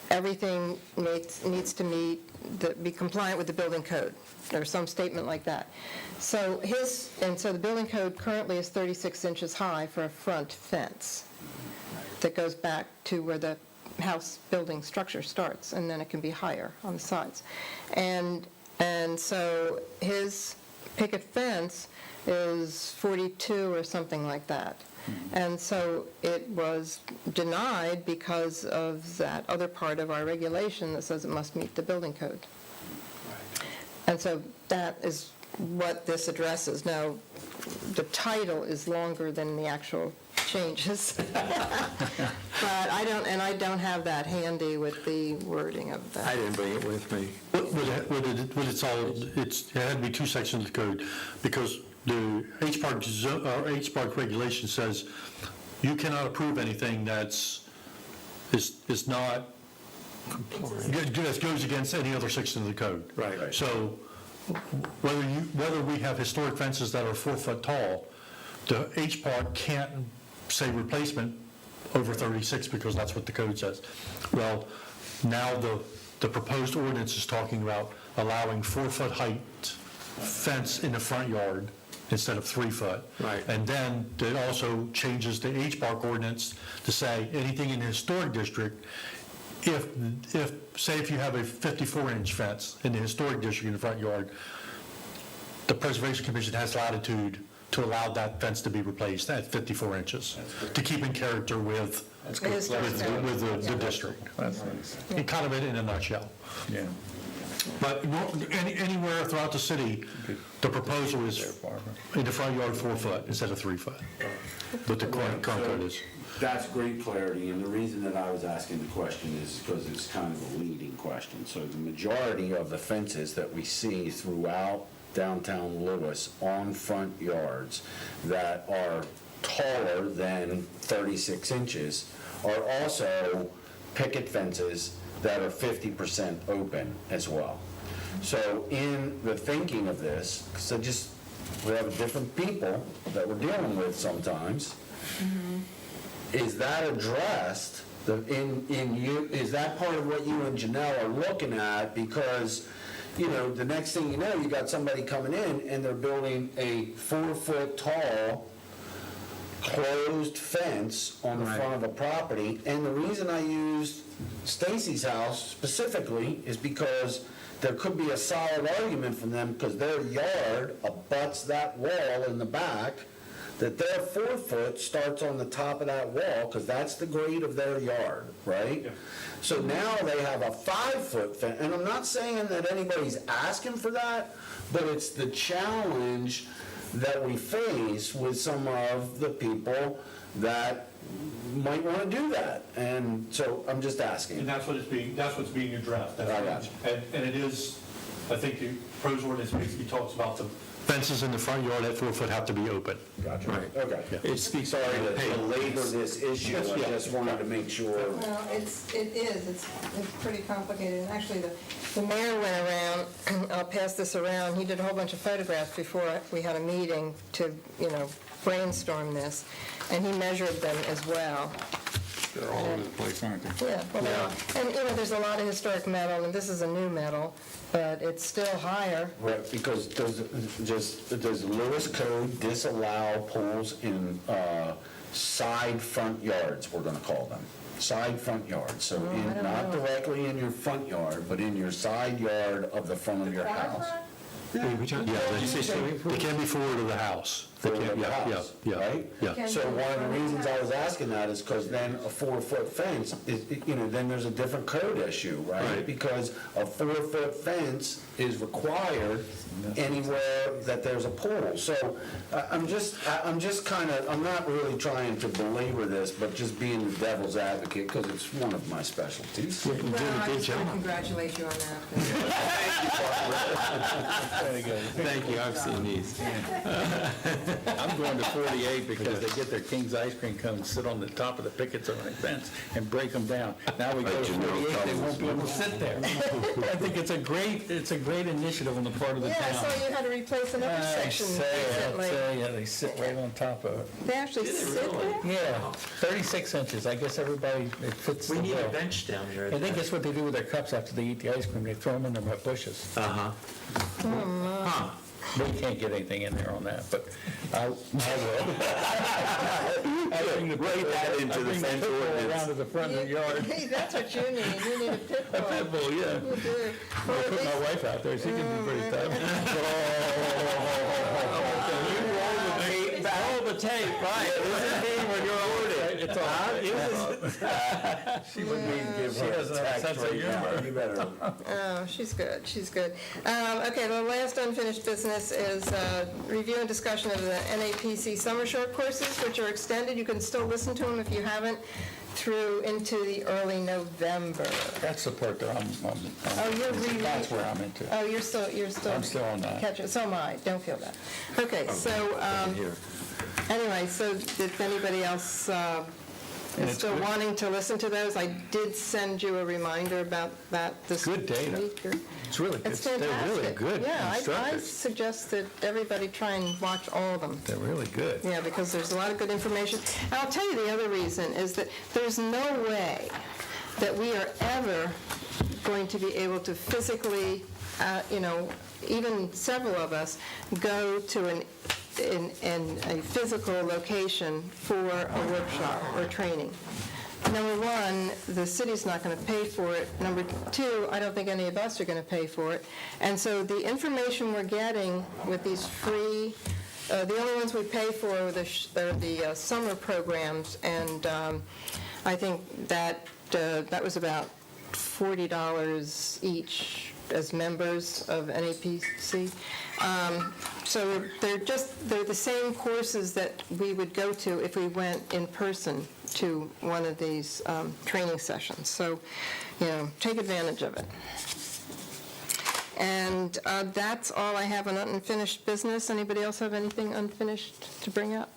everything needs to be compliant with the building code, or some statement like that. So the building code currently is 36 inches high for a front fence that goes back to where the house building structure starts, and then it can be higher on the sides. And so his picket fence is 42 or something like that. And so it was denied because of that other part of our regulation that says it must meet the building code. And so that is what this addresses. Now, the title is longer than the actual changes. But I don't have that handy with the wording of that. I didn't bring it with me. It had to be two sections of the code, because the H-Park regulation says you cannot approve anything is not, that goes against any other section of the code. Right. So whether we have historic fences that are 4 foot tall, the H-Park can't say replacement over 36 because that's what the code says. Well, now the proposed ordinance is talking about allowing 4 foot height fence in the front yard instead of 3 foot. Right. And then it also changes the H-Park ordinance to say anything in the historic district, if you have a 54-inch fence in the historic district in the front yard, the Preservation Commission has latitude to allow that fence to be replaced at 54 inches, to keep in character with the district. Kind of it in a nutshell. Yeah. But anywhere throughout the city, the proposal is in the front yard 4 foot instead of 3 foot. But the current code is. That's great clarity, and the reason that I was asking the question is because it's kind of a leading question. So the majority of the fences that we see throughout downtown Lewis on front yards that are taller than 36 inches are also picket fences that are 50% open as well. So in the thinking of this, because we have different people that we're dealing with sometimes, is that addressed, is that part of what you and Janelle are looking at? Because, the next thing you know, you got somebody coming in and they're building a 4 foot tall closed fence on the front of a property. And the reason I used Stacy's house specifically is because there could be a solid argument from them, because their yard abuts that wall in the back, that their 4 foot starts on the top of that wall, because that's the grade of their yard, right? Yeah. So now they have a 5 foot fence, and I'm not saying that anybody's asking for that, but it's the challenge that we face with some of the people that might want to do that. And so I'm just asking. And that's what's being addressed. I got you. And it is, I think the pros ordinance basically talks about the Fences in the front yard at 4 foot have to pretty Gotcha. Right. Okay. Yeah. It speaks Sorry to to belabor this issue, I just wanted to make sure. Well, it's pretty complicated, and actually, the mayor went around, I'll pass this around, he did a whole bunch of photographs before we had a meeting to, brainstorm this, and he measured them as well. They're all over the place, aren't they? Yeah, well, they are. And, there's a lot of historic metal, and this is a new metal, but it's still higher. Right, because does the Lewis Code disallow pools in side front yards, we're gonna call them? Side front yards, so not directly in your front yard, but in your side yard of the front of your house. Yeah, they can be forward of the house. Forward of the house, right? Yeah. So one of the reasons I was asking that is because then a 4 foot fence, then there's a different code issue, right? Because a 4 foot fence is required anywhere that there's a pool. So I'm just kind of, I'm not really trying to belabor this, but just being the devil's advocate, because it's one of my specialties. Well, I just want to congratulate you on that. Thank you, I've seen these. I'm going to 48 because they get their King's ice cream cone and sit on the top of the pickets on the fence and break them down. Now we go to 48, they won't be able to sit there. I think it's a great initiative on the part of the Yeah, I town. saw you had to replace another section recently. They sit right on top of it. They actually sit there? Yeah, 36 inches. I guess everybody, it fits the We need a bill. bench down there. And then guess what they do with their cups after they eat the ice cream? They throw them in their bushes. Uh-huh. We can't get anything in there on that, but I will. Write that into the fence ordinance. Around to the front of the yard. Hey, that's what you need. You need a pit bull. A pit bull, yeah. You do. Or I'll at put my least- wife out there, she can be pretty tough. Roll the tape, right. This is me when you're ordered. It's all right. She wouldn't even give her a sense of humor. You better. Oh, she's good, she's good. Okay, the last unfinished business is review and discussion of the NAPC summer short courses, which are extended. You can still listen to them if you haven't, through into the early November. That's the part that I'm Oh, you're reading. that's where I'm into. Oh, you're still. I'm still on that. Catching, so am I, don't feel that. Okay, so, anyway, so if anybody else is it's still good. wanting to listen to those, I did send you a reminder about that this week. Good data. It's really good. It's fantastic. They're really good Yeah, I instructed. suggest that everybody try and watch all of them. They're really good. Yeah, because there's a lot of good information. And I'll tell you the other reason is that there's no way that we are ever going to be able to physically, even several of us, go to in a physical location for a workshop or training. Number one, the city's not going to pay for it. Number two, I don't think any of us are going to pay for it. And so the information we're getting with these free, the only ones we pay for are the summer programs, and I think that was about $40 each as members of NAPC. So they're the same courses that we would go to if we went in person to one of these training sessions. So, take advantage of it. And that's all I have on unfinished business. Anybody else have anything unfinished to bring up?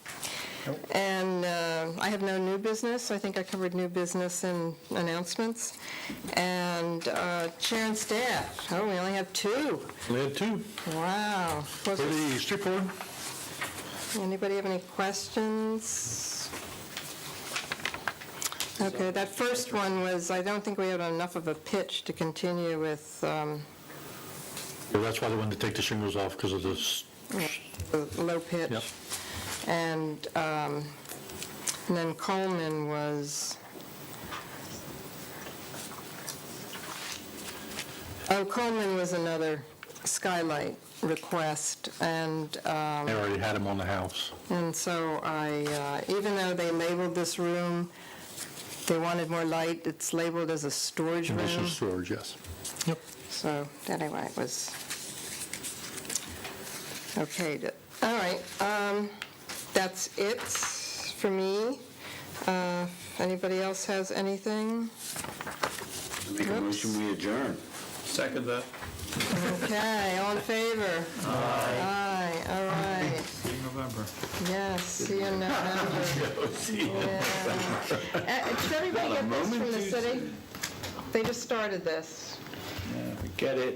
Nope. And I have no new business. I think I covered new business and announcements. And chair and staff. Oh, we only have two. We had two. Wow. Pretty straightforward. Anybody have any questions? Okay, that first one was, I don't think we had enough of a pitch to continue with Well, that's why they wanted to take the shingles off, because of this. the low pitch. Yep. And then Coleman was, Coleman was another skylight request, and They already had them on the house. so I, even though they labeled this room, they wanted more light, it's labeled as a storage room. Conditional storage, yes. Yep. So anyway, it was, okay, all right. That's it for me. Anybody else has anything? Make a motion, we adjourn. Second that. Okay, all in favor? Aye, all right. See you in November. Yes, see you in November. Yeah. Did everybody get this from the city? They just started this. Get it.